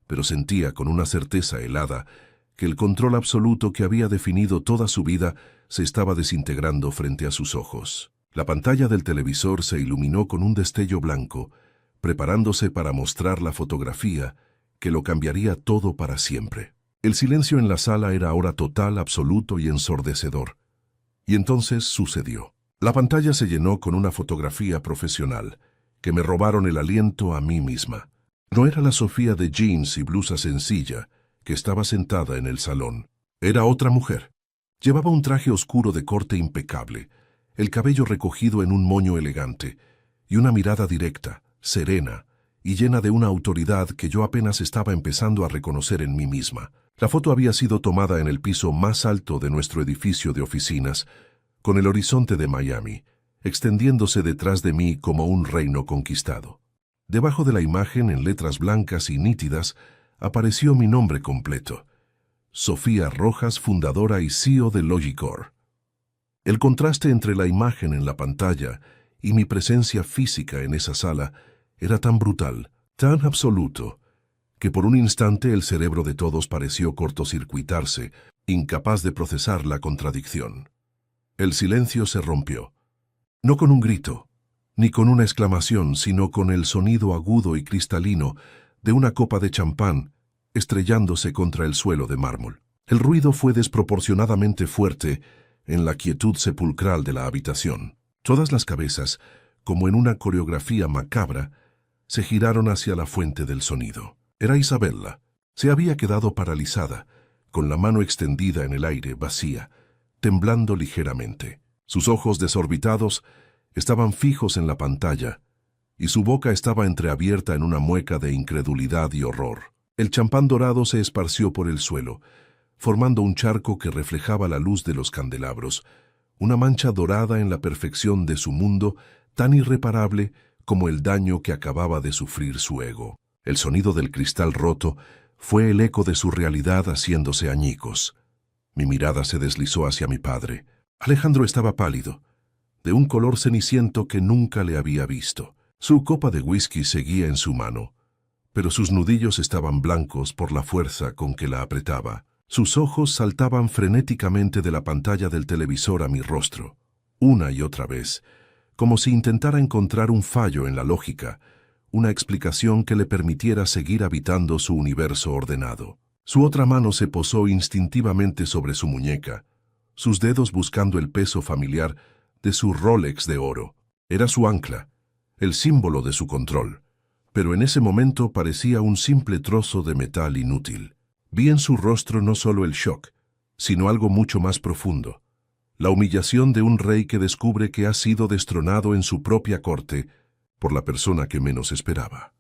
pero sentía con una certeza helada que el control absoluto que había definido toda su vida se estaba desintegrando frente a sus ojos. La pantalla del televisor se iluminó con un destello blanco, preparándose para mostrar la fotografía que lo cambiaría todo para siempre. El silencio en la sala era ahora total, absoluto y ensordecedor. Y entonces sucedió. La pantalla se llenó con una fotografía profesional, que me robaron el aliento a mí misma. No era la Sofía de jeans y blusa sencilla, que estaba sentada en el salón. Era otra mujer. Llevaba un traje oscuro de corte impecable, el cabello recogido en un moño elegante, y una mirada directa, serena, y llena de una autoridad que yo apenas estaba empezando a reconocer en mí misma. La foto había sido tomada en el piso más alto de nuestro edificio de oficinas, con el horizonte de Miami, extendiéndose detrás de mí como un reino conquistado. Debajo de la imagen, en letras blancas y nítidas, apareció mi nombre completo: Sofía Rojas, fundadora y CEO de Logicor. El contraste entre la imagen en la pantalla y mi presencia física en esa sala era tan brutal, tan absoluto, que por un instante el cerebro de todos pareció cortocircuitarse, incapaz de procesar la contradicción. El silencio se rompió. No con un grito, ni con una exclamación, sino con el sonido agudo y cristalino de una copa de champán estrellándose contra el suelo de mármol. El ruido fue desproporcionadamente fuerte en la quietud sepulcral de la habitación. Todas las cabezas, como en una coreografía macabra, se giraron hacia la fuente del sonido. Era Isabella. Se había quedado paralizada, con la mano extendida en el aire, vacía, temblando ligeramente. Sus ojos desorbitados estaban fijos en la pantalla, y su boca estaba entreabierta en una mueca de incredulidad y horror. El champán dorado se esparció por el suelo, formando un charco que reflejaba la luz de los candelabros, una mancha dorada en la perfección de su mundo, tan irreparable como el daño que acababa de sufrir su ego. El sonido del cristal roto fue el eco de su realidad haciéndose añicos. Mi mirada se deslizó hacia mi padre. Alejandro estaba pálido, de un color ceniciento que nunca le había visto. Su copa de whisky seguía en su mano, pero sus nudillos estaban blancos por la fuerza con que la apretaba. Sus ojos saltaban frenéticamente de la pantalla del televisor a mi rostro, una y otra vez, como si intentara encontrar un fallo en la lógica, una explicación que le permitiera seguir habitando su universo ordenado. Su otra mano se posó instintivamente sobre su muñeca, sus dedos buscando el peso familiar de su Rolex de oro. Era su ancla, el símbolo de su control, pero en ese momento parecía un simple trozo de metal inútil. Vi en su rostro no solo el shock, sino algo mucho más profundo, la humillación de un rey que descubre que ha sido destronado en su propia corte por la persona que menos esperaba.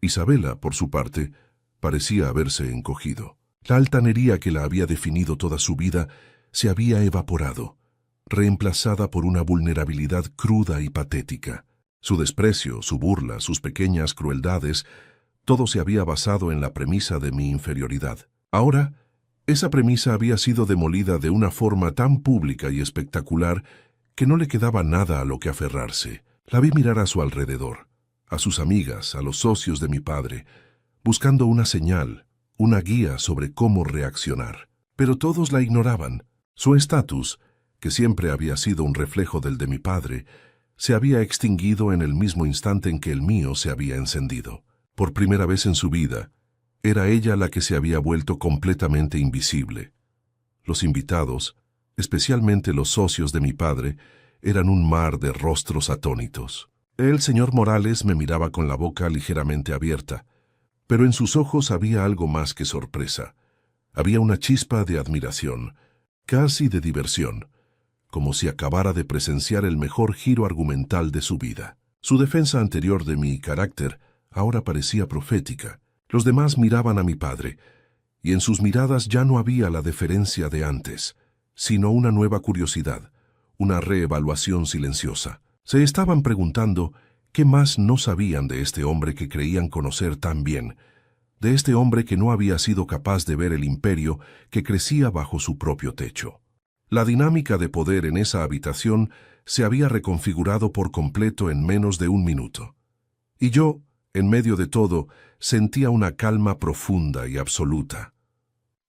Isabella, por su parte, parecía haberse encogido. La altanería que la había definido toda su vida se había evaporado, reemplazada por una vulnerabilidad cruda y patética. Su desprecio, su burla, sus pequeñas crueldades, todo se había basado en la premisa de mi inferioridad. Ahora, esa premisa había sido demolida de una forma tan pública y espectacular que no le quedaba nada a lo que aferrarse. La vi mirar a su alrededor, a sus amigas, a los socios de mi padre, buscando una señal, una guía sobre cómo reaccionar. Pero todos la ignoraban. Su estatus, que siempre había sido un reflejo del de mi padre, se había extinguido en el mismo instante en que el mío se había encendido. Por primera vez en su vida, era ella la que se había vuelto completamente invisible. Los invitados, especialmente los socios de mi padre, eran un mar de rostros atónitos. El señor Morales me miraba con la boca ligeramente abierta, pero en sus ojos había algo más que sorpresa. Había una chispa de admiración, casi de diversión, como si acabara de presenciar el mejor giro argumental de su vida. Su defensa anterior de mi carácter ahora parecía profética. Los demás miraban a mi padre, y en sus miradas ya no había la deferencia de antes, sino una nueva curiosidad, una reevaluación silenciosa. Se estaban preguntando qué más no sabían de este hombre que creían conocer tan bien, de este hombre que no había sido capaz de ver el imperio que crecía bajo su propio techo. La dinámica de poder en esa habitación se había reconfigurado por completo en menos de un minuto. Y yo, en medio de todo, sentía una calma profunda y absoluta.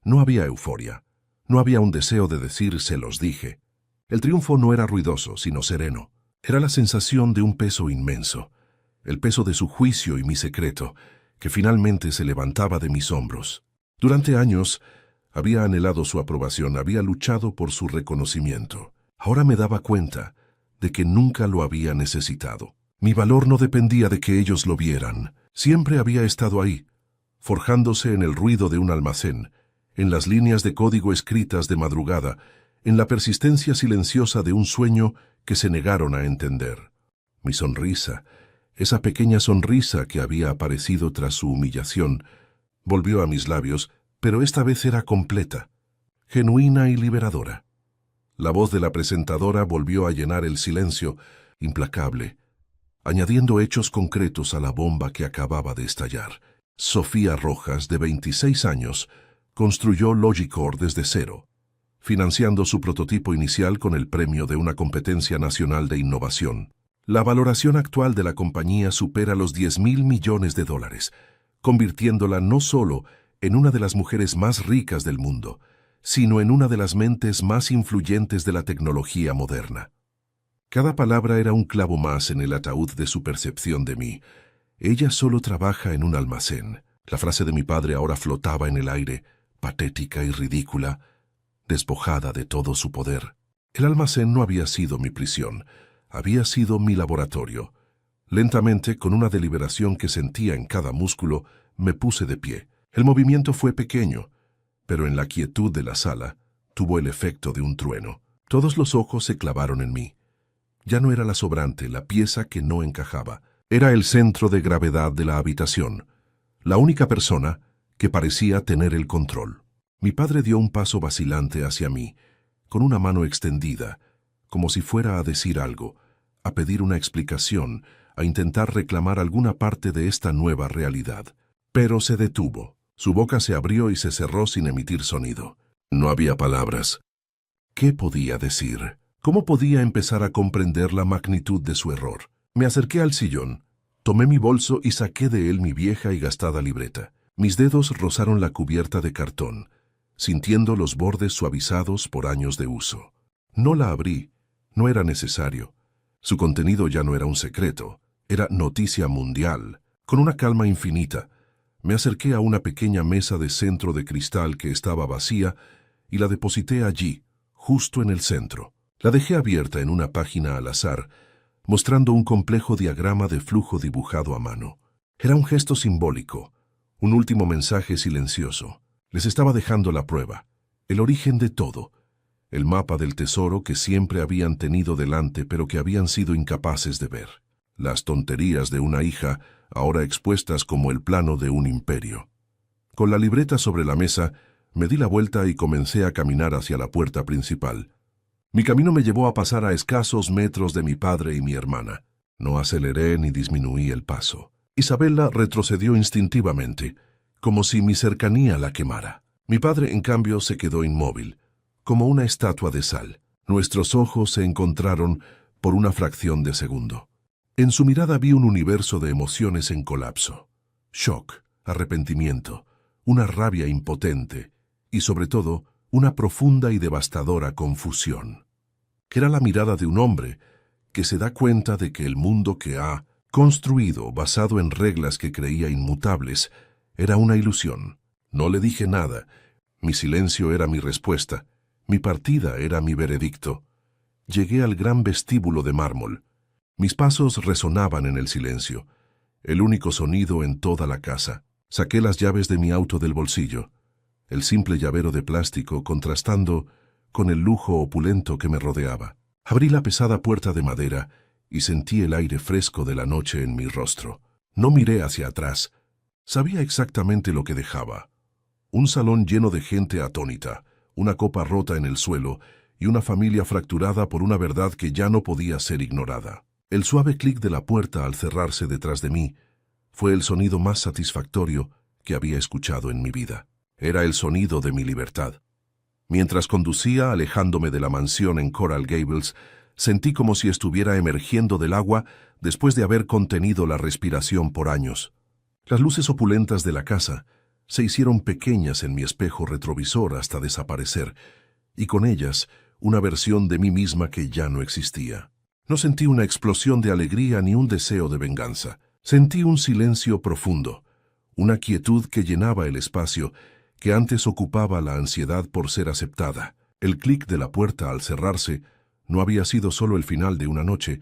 No había euforia, no había un deseo de decir «se los dije». El triunfo no era ruidoso, sino sereno. Era la sensación de un peso inmenso, el peso de su juicio y mi secreto, que finalmente se levantaba de mis hombros. Durante años había anhelado su aprobación, había luchado por su reconocimiento. Ahora me daba cuenta de que nunca lo había necesitado. Mi valor no dependía de que ellos lo vieran. Siempre había estado ahí, forjándose en el ruido de un almacén, en las líneas de código escritas de madrugada, en la persistencia silenciosa de un sueño que se negaron a entender. Mi sonrisa, esa pequeña sonrisa que había aparecido tras su humillación, volvió a mis labios, pero esta vez era completa, genuina y liberadora. La voz de la presentadora volvió a llenar el silencio, implacable, añadiendo hechos concretos a la bomba que acababa de estallar. Sofía Rojas, de 26 años, construyó Logicore desde cero, financiando su prototipo inicial con el premio de una competencia nacional de innovación. La valoración actual de la compañía supera los $10.000 millones, convirtiéndola no solo en una de las mujeres más ricas del mundo, sino en una de las mentes más influyentes de la tecnología moderna. Cada palabra era un clavo más en el ataúd de su percepción de mí. Ella solo trabaja en un almacén. La frase de mi padre ahora flotaba en el aire, patética y ridícula, despojada de todo su poder. El almacén no había sido mi prisión, había sido mi laboratorio. Lentamente, con una deliberación que sentía en cada músculo, me puse de pie. El movimiento fue pequeño, pero en la quietud de la sala tuvo el efecto de un trueno. Todos los ojos se clavaron en mí. Ya no era la sobrante, la pieza que no encajaba. Era el centro de gravedad de la habitación, la única persona que parecía tener el control. Mi padre dio un paso vacilante hacia mí, con una mano extendida, como si fuera a decir algo, a pedir una explicación, a intentar reclamar alguna parte de esta nueva realidad. Pero se detuvo. Su boca se abrió y se cerró sin emitir sonido. No había palabras. ¿Qué podía decir? ¿Cómo podía empezar a comprender la magnitud de su error? Me acerqué al sillón, tomé mi bolso y saqué de él mi vieja y gastada libreta. Mis dedos rozaron la cubierta de cartón, sintiendo los bordes suavizados por años de uso. No la abrí, no era necesario. Su contenido ya no era un secreto, era noticia mundial. Con una calma infinita, me acerqué a una pequeña mesa de centro de cristal que estaba vacía y la deposité allí, justo en el centro. La dejé abierta en una página al azar, mostrando un complejo diagrama de flujo dibujado a mano. Era un gesto simbólico, un último mensaje silencioso. Les estaba dejando la prueba, el origen de todo, el mapa del tesoro que siempre habían tenido delante pero que habían sido incapaces de ver. Las tonterías de una hija, ahora expuestas como el plano de un imperio. Con la libreta sobre la mesa, me di la vuelta y comencé a caminar hacia la puerta principal. Mi camino me llevó a pasar a escasos metros de mi padre y mi hermana. No aceleré ni disminuí el paso. Isabella retrocedió instintivamente, como si mi cercanía la quemara. Mi padre, en cambio, se quedó inmóvil, como una estatua de sal. Nuestros ojos se encontraron por una fracción de segundo. En su mirada vi un universo de emociones en colapso. Shock, arrepentimiento, una rabia impotente y, sobre todo, una profunda y devastadora confusión. Era la mirada de un hombre que se da cuenta de que el mundo que ha construido, basado en reglas que creía inmutables, era una ilusión. No le dije nada. Mi silencio era mi respuesta. Mi partida era mi veredicto. Llegué al gran vestíbulo de mármol. Mis pasos resonaban en el silencio, el único sonido en toda la casa. Saqué las llaves de mi auto del bolsillo, el simple llavero de plástico contrastando con el lujo opulento que me rodeaba. Abrí la pesada puerta de madera y sentí el aire fresco de la noche en mi rostro. No miré hacia atrás. Sabía exactamente lo que dejaba. Un salón lleno de gente atónita, una copa rota en el suelo y una familia fracturada por una verdad que ya no podía ser ignorada. El suave clic de la puerta al cerrarse detrás de mí fue el sonido más satisfactorio que había escuchado en mi vida. Era el sonido de mi libertad. Mientras conducía, alejándome de la mansión en Coral Gables, sentí como si estuviera emergiendo del agua después de haber contenido la respiración por años. Las luces opulentas de la casa se hicieron pequeñas en mi espejo retrovisor hasta desaparecer, y con ellas una versión de mí misma que ya no existía. No sentí una explosión de alegría ni un deseo de venganza. Sentí un silencio profundo, una quietud que llenaba el espacio que antes ocupaba la ansiedad por ser aceptada. El clic de la puerta al cerrarse no había sido solo el final de una noche,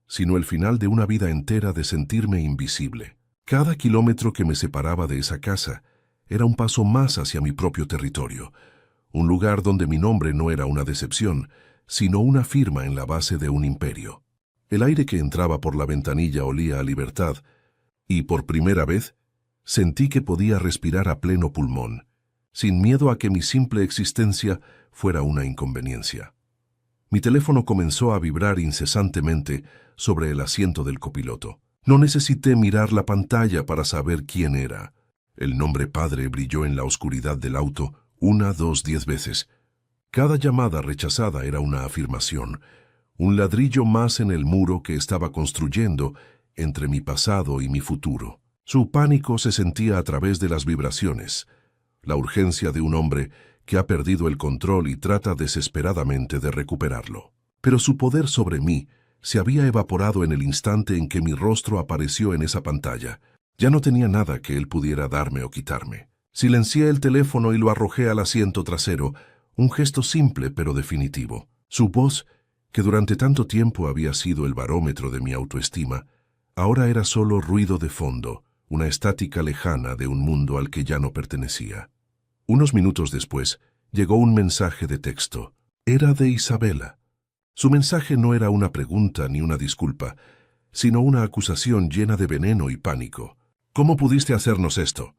sino el final de una vida entera de sentirme invisible. Cada kilómetro que me separaba de esa casa era un paso más hacia mi propio territorio, un lugar donde mi nombre no era una decepción, sino una firma en la base de un imperio. El aire que entraba por la ventanilla olía a libertad, y por primera vez sentí que podía respirar a pleno pulmón, sin miedo a que mi simple existencia fuera una inconveniencia. Mi teléfono comenzó a vibrar incesantemente sobre el asiento del copiloto. No necesité mirar la pantalla para saber quién era. El nombre padre brilló en la oscuridad del auto 1, 2, 10 veces. Cada llamada rechazada era una afirmación, un ladrillo más en el muro que estaba construyendo entre mi pasado y mi futuro. Su pánico se sentía a través de las vibraciones, la urgencia de un hombre que ha perdido el control y trata desesperadamente de recuperarlo. Pero su poder sobre mí se había evaporado en el instante en que mi rostro apareció en esa pantalla. Ya no tenía nada que él pudiera darme o quitarme. Silencié el teléfono y lo arrojé al asiento trasero, un gesto simple pero definitivo. Su voz, que durante tanto tiempo había sido el barómetro de mi autoestima, ahora era solo ruido de fondo, una estática lejana de un mundo al que ya no pertenecía. Unos minutos después, llegó un mensaje de texto. Era de Isabela. Su mensaje no era una pregunta ni una disculpa, sino una acusación llena de veneno y pánico. ¿Cómo pudiste hacernos esto?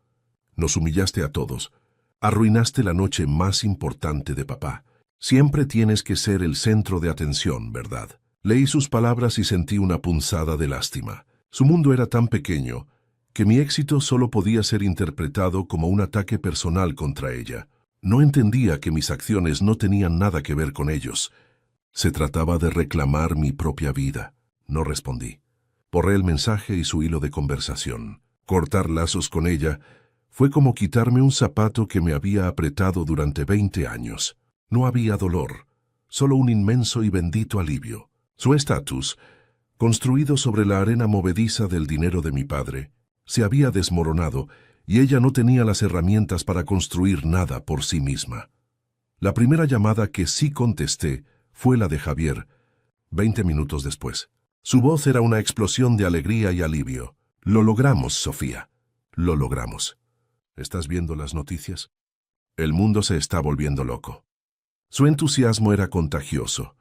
Nos humillaste a todos. Arruinaste la noche más importante de papá. Siempre tienes que ser el centro de atención, ¿verdad? Leí sus palabras y sentí una punzada de lástima. Su mundo era tan pequeño que mi éxito solo podía ser interpretado como un ataque personal contra ella. No entendía que mis acciones no tenían nada que ver con ellos. Se trataba de reclamar mi propia vida. No respondí. Borré el mensaje y su hilo de conversación. Cortar lazos con ella fue como quitarme un zapato que me había apretado durante 20 años. No había dolor, solo un inmenso y bendito alivio. Su estatus, construido sobre la arena movediza del dinero de mi padre, se había desmoronado y ella no tenía las herramientas para construir nada por sí misma. La primera llamada que sí contesté fue la de Javier, 20 minutos después. Su voz era una explosión de alegría y alivio. Lo logramos, Sofía. Lo logramos. ¿Estás viendo las noticias? El mundo se está volviendo loco. Su entusiasmo era contagioso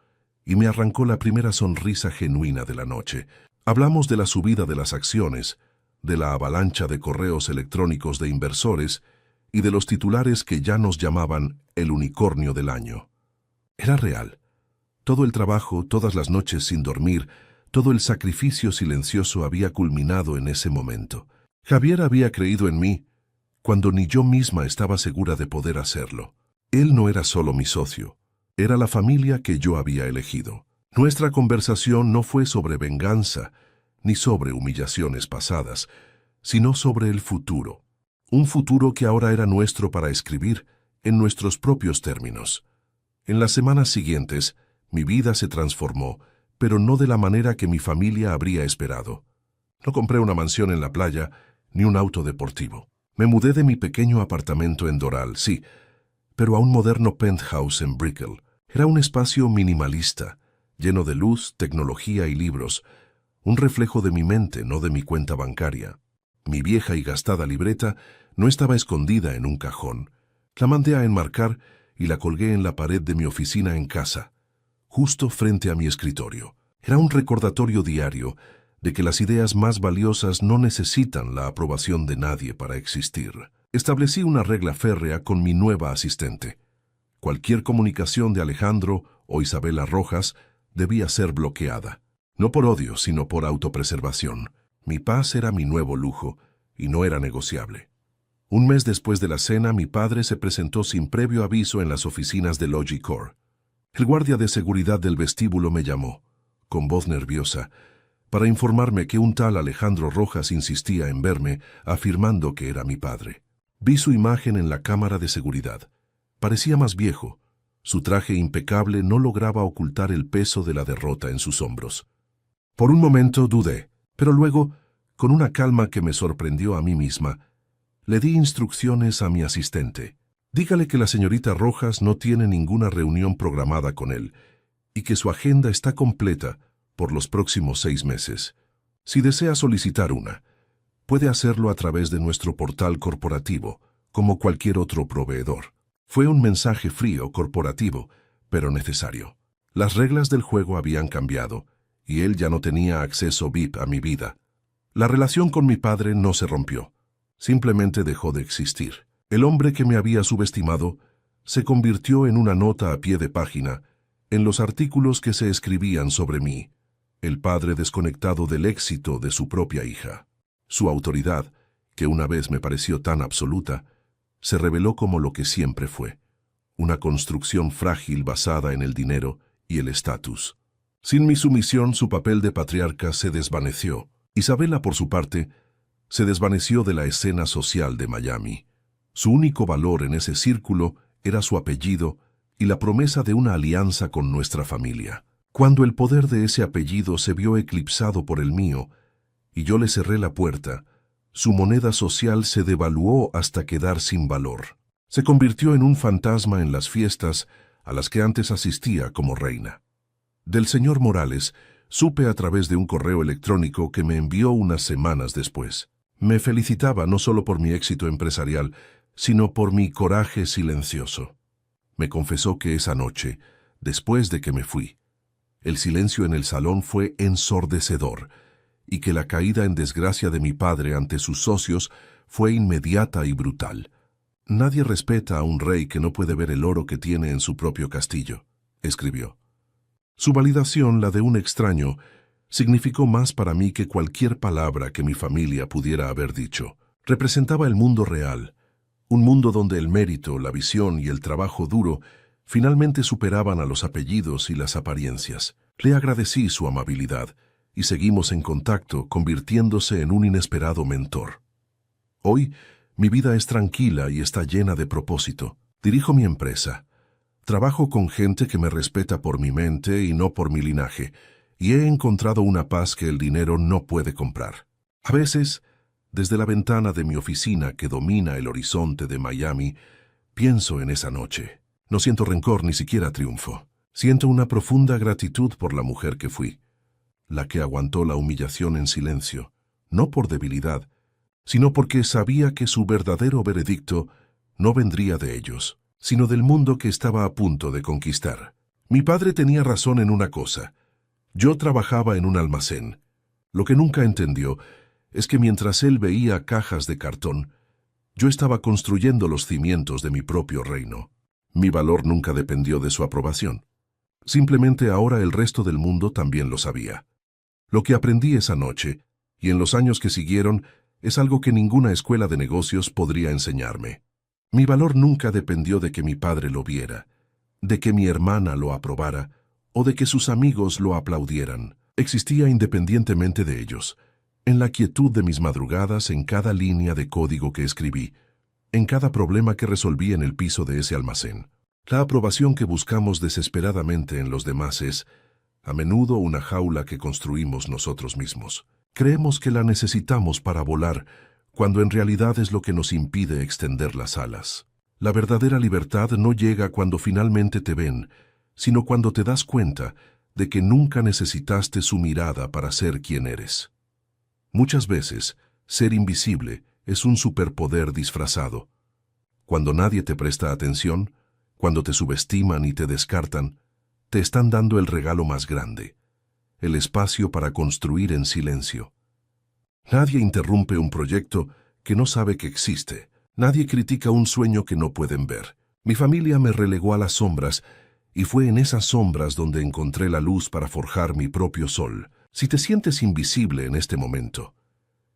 y me arrancó la primera sonrisa genuina de la noche. Hablamos de la subida de las acciones, de la avalancha de correos electrónicos de inversores y de los titulares que ya nos llamaban el unicornio del año. Era real. Todo el trabajo, todas las noches sin dormir, todo el sacrificio silencioso había culminado en ese momento. Javier había creído en mí cuando ni yo misma estaba segura de poder hacerlo. Él no era solo mi socio, era la familia que yo había elegido. Nuestra conversación no fue sobre venganza, ni sobre humillaciones pasadas, sino sobre el futuro. Un futuro que ahora era nuestro para escribir en nuestros propios términos. En las semanas siguientes, mi vida se transformó, pero no de la manera que mi familia habría esperado. No compré una mansión en la playa, ni un auto deportivo. Me mudé de mi pequeño apartamento en Doral, sí, pero a un moderno penthouse en Brickell. Era un espacio minimalista, lleno de luz, tecnología y libros, un reflejo de mi mente, no de mi cuenta bancaria. Mi vieja y gastada libreta no estaba escondida en un cajón. La mandé a enmarcar y la colgué en la pared de mi oficina en casa, justo frente a mi escritorio. Era un recordatorio diario de que las ideas más valiosas no necesitan la aprobación de nadie para existir. Establecí una regla férrea con mi nueva asistente. Cualquier comunicación de Alejandro o Isabela Rojas debía ser bloqueada. No por odio, sino por autopreservación. Mi paz era mi nuevo lujo y no era negociable. Un mes después de la cena, mi padre se presentó sin previo aviso en las oficinas de Logicor. El guardia de seguridad del vestíbulo me llamó, con voz nerviosa, para informarme que un tal Alejandro Rojas insistía en verme, afirmando que era mi padre. Vi su imagen en la cámara de seguridad. Parecía más viejo. Su traje impecable no lograba ocultar el peso de la derrota en sus hombros. Por un momento dudé, pero luego, con una calma que me sorprendió a mí misma, le di instrucciones a mi asistente. Dígale que la señorita Rojas no tiene ninguna reunión programada con él y que su agenda está completa por los próximos 6 meses. Si desea solicitar una, puede hacerlo a través de nuestro portal corporativo, como cualquier otro proveedor. Fue un mensaje frío, corporativo, pero necesario. Las reglas del juego habían cambiado, y él ya no tenía acceso VIP a mi vida. La relación con mi padre no se rompió, simplemente dejó de existir. El hombre que me había subestimado se convirtió en una nota a pie de página en los artículos que se escribían sobre mí, el padre desconectado del éxito de su propia hija. Su autoridad, que una vez me pareció tan absoluta, se reveló como lo que siempre fue, una construcción frágil basada en el dinero y el estatus. Sin mi sumisión, su papel de patriarca se desvaneció. Isabela, por su parte, se desvaneció de la escena social de Miami. Su único valor en ese círculo era su apellido y la promesa de una alianza con nuestra familia. Cuando el poder de ese apellido se vio eclipsado por el mío, y yo le cerré la puerta, su moneda social se devaluó hasta quedar sin valor. Se convirtió en un fantasma en las fiestas a las que antes asistía como reina. Del señor Morales supe a través de un correo electrónico que me envió unas semanas después. Me felicitaba no solo por mi éxito empresarial, sino por mi coraje silencioso. Me confesó que esa noche, después de que me fui, el silencio en el salón fue ensordecedor y que la caída en desgracia de mi padre ante sus socios fue inmediata y brutal. Nadie respeta a un rey que no puede ver el oro que tiene en su propio castillo, escribió. Su validación, la de un extraño, significó más para mí que cualquier palabra que mi familia pudiera haber dicho. Representaba el mundo real, un mundo donde el mérito, la visión y el trabajo duro finalmente superaban a los apellidos y las apariencias. Le agradecí su amabilidad y seguimos en contacto, convirtiéndose en un inesperado mentor. Hoy, mi vida es tranquila y está llena de propósito. Dirijo mi empresa. Trabajo con gente que me respeta por mi mente y no por mi linaje, y he encontrado una paz que el dinero no puede comprar. A veces, desde la ventana de mi oficina que domina el horizonte de Miami, pienso en esa noche. No siento rencor, ni siquiera triunfo. Siento una profunda gratitud por la mujer que fui, la que aguantó la humillación en silencio, no por debilidad, sino porque sabía que su verdadero veredicto no vendría de ellos, sino del mundo que estaba a punto de conquistar. Mi padre tenía razón en una cosa. Yo trabajaba en un almacén. Lo que nunca entendió es que mientras él veía cajas de cartón, yo estaba construyendo los cimientos de mi propio reino. Mi valor nunca dependió de su aprobación. Simplemente ahora el resto del mundo también lo sabía. Lo que aprendí esa noche, y en los años que siguieron, es algo que ninguna escuela de negocios podría enseñarme. Mi valor nunca dependió de que mi padre lo viera, de que mi hermana lo aprobara o de que sus amigos lo aplaudieran. Existía independientemente de ellos, en la quietud de mis madrugadas, en cada línea de código que escribí, en cada problema que resolví en el piso de ese almacén. La aprobación que buscamos desesperadamente en los demás es, a menudo, una jaula que construimos nosotros mismos. Creemos que la necesitamos para volar, cuando en realidad es lo que nos impide extender las alas. La verdadera libertad no llega cuando finalmente te ven, sino cuando te das cuenta de que nunca necesitaste su mirada para ser quien eres. Muchas veces, ser invisible es un superpoder disfrazado. Cuando nadie te presta atención, Cuando te subestiman y te descartan, te están dando el regalo más grande, el espacio para construir en silencio. Nadie interrumpe un proyecto que no sabe que existe. Nadie critica un sueño que no pueden ver. Mi familia me relegó a las sombras y fue en esas sombras donde encontré la luz para forjar mi propio sol. Si te sientes invisible en este momento,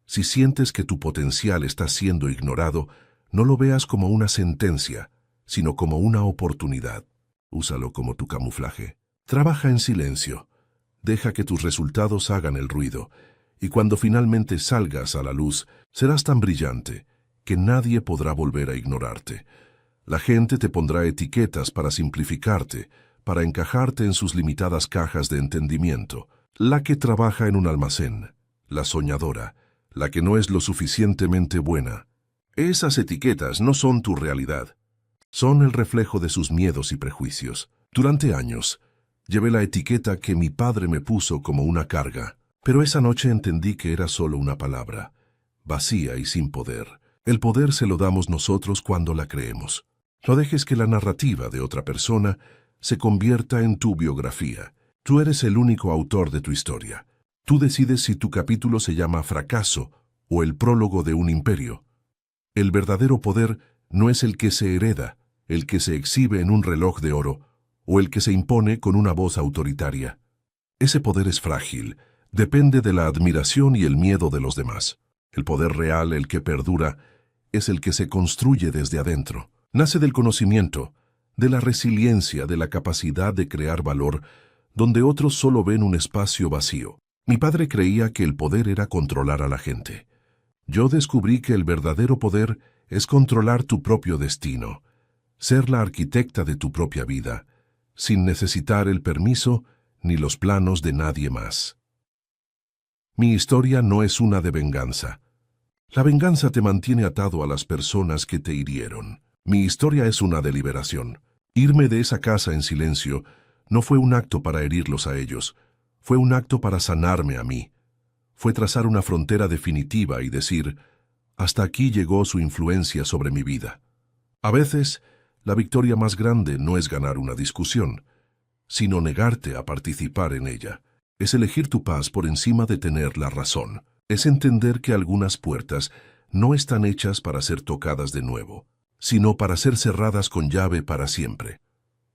si sientes que tu potencial está siendo ignorado, no lo veas como una sentencia, sino como una oportunidad. Úsalo como tu camuflaje. Trabaja en silencio. Deja que tus resultados hagan el ruido, y cuando finalmente salgas a la luz, serás tan brillante que nadie podrá volver a ignorarte. La gente te pondrá etiquetas para simplificarte, para encajarte en sus limitadas cajas de entendimiento. La que trabaja en un almacén, la soñadora, la que no es lo suficientemente buena. Esas etiquetas no son tu realidad. Son el reflejo de sus miedos y prejuicios. Durante años, llevé la etiqueta que mi padre me puso como una carga, pero esa noche entendí que era solo una palabra, vacía y sin poder. El poder se lo damos nosotros cuando la creemos. No dejes que la narrativa de otra persona se convierta en tu biografía. Tú eres el único autor de tu historia. Tú decides si tu capítulo se llama fracaso o el prólogo de un imperio. El verdadero poder no es el que se hereda, el que se exhibe en un reloj de oro o el que se impone con una voz autoritaria. Ese poder es frágil, depende de la admiración y el miedo de los demás. El poder real, el que perdura, es el que se construye desde adentro. Nace del conocimiento, de la resiliencia, de la capacidad de crear valor, donde otros solo ven un espacio vacío. Mi padre creía que el poder era controlar a la gente. Yo descubrí que el verdadero poder es controlar tu propio destino, ser la arquitecta de tu propia vida, sin necesitar el permiso ni los planos de nadie más. Mi historia no es una de venganza. La venganza te mantiene atado a las personas que te hirieron. Mi historia es una de liberación. Irme de esa casa en silencio no fue un acto para herirlos a ellos, fue un acto para sanarme a mí. Fue trazar una frontera definitiva y decir, hasta aquí llegó su influencia sobre mi vida. A veces, la victoria más grande no es ganar una discusión, sino negarte a participar en ella. Es elegir tu paz por encima de tener la razón. Es entender que algunas puertas no están hechas para ser tocadas de nuevo, sino para ser cerradas con llave para siempre.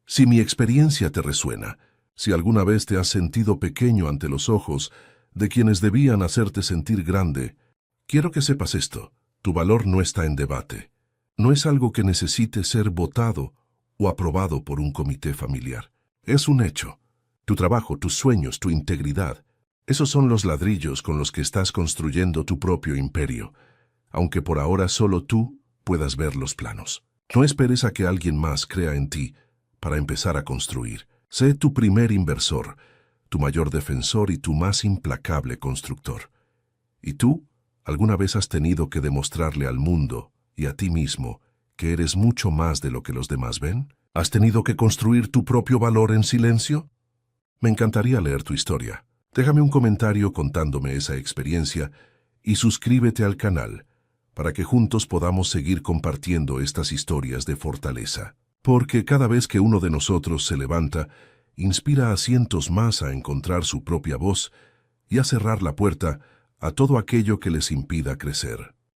Si mi experiencia te resuena, si alguna vez te has sentido pequeño ante los ojos de quienes debían hacerte sentir grande, quiero que sepas esto: tu valor no está en debate. No es algo que necesite ser votado o aprobado por un comité familiar. Es un hecho. Tu trabajo, tus sueños, tu integridad, esos son los ladrillos con los que estás construyendo tu propio imperio, aunque por ahora solo tú puedas ver los planos. No esperes a que alguien más crea en ti para empezar a construir. Sé tu primer inversor, tu mayor defensor y tu más implacable constructor. ¿Y tú? ¿Alguna vez has tenido que demostrarle al mundo y a ti mismo que eres mucho más de lo que los demás ven? ¿Has tenido que construir tu propio valor en silencio? Me encantaría leer tu historia. Déjame un comentario contándome esa experiencia y suscríbete al canal para que juntos podamos seguir compartiendo estas historias de fortaleza. Porque cada vez que uno de nosotros se levanta, inspira a cientos más a encontrar su propia voz y a cerrar la puerta a todo aquello que les impida crecer.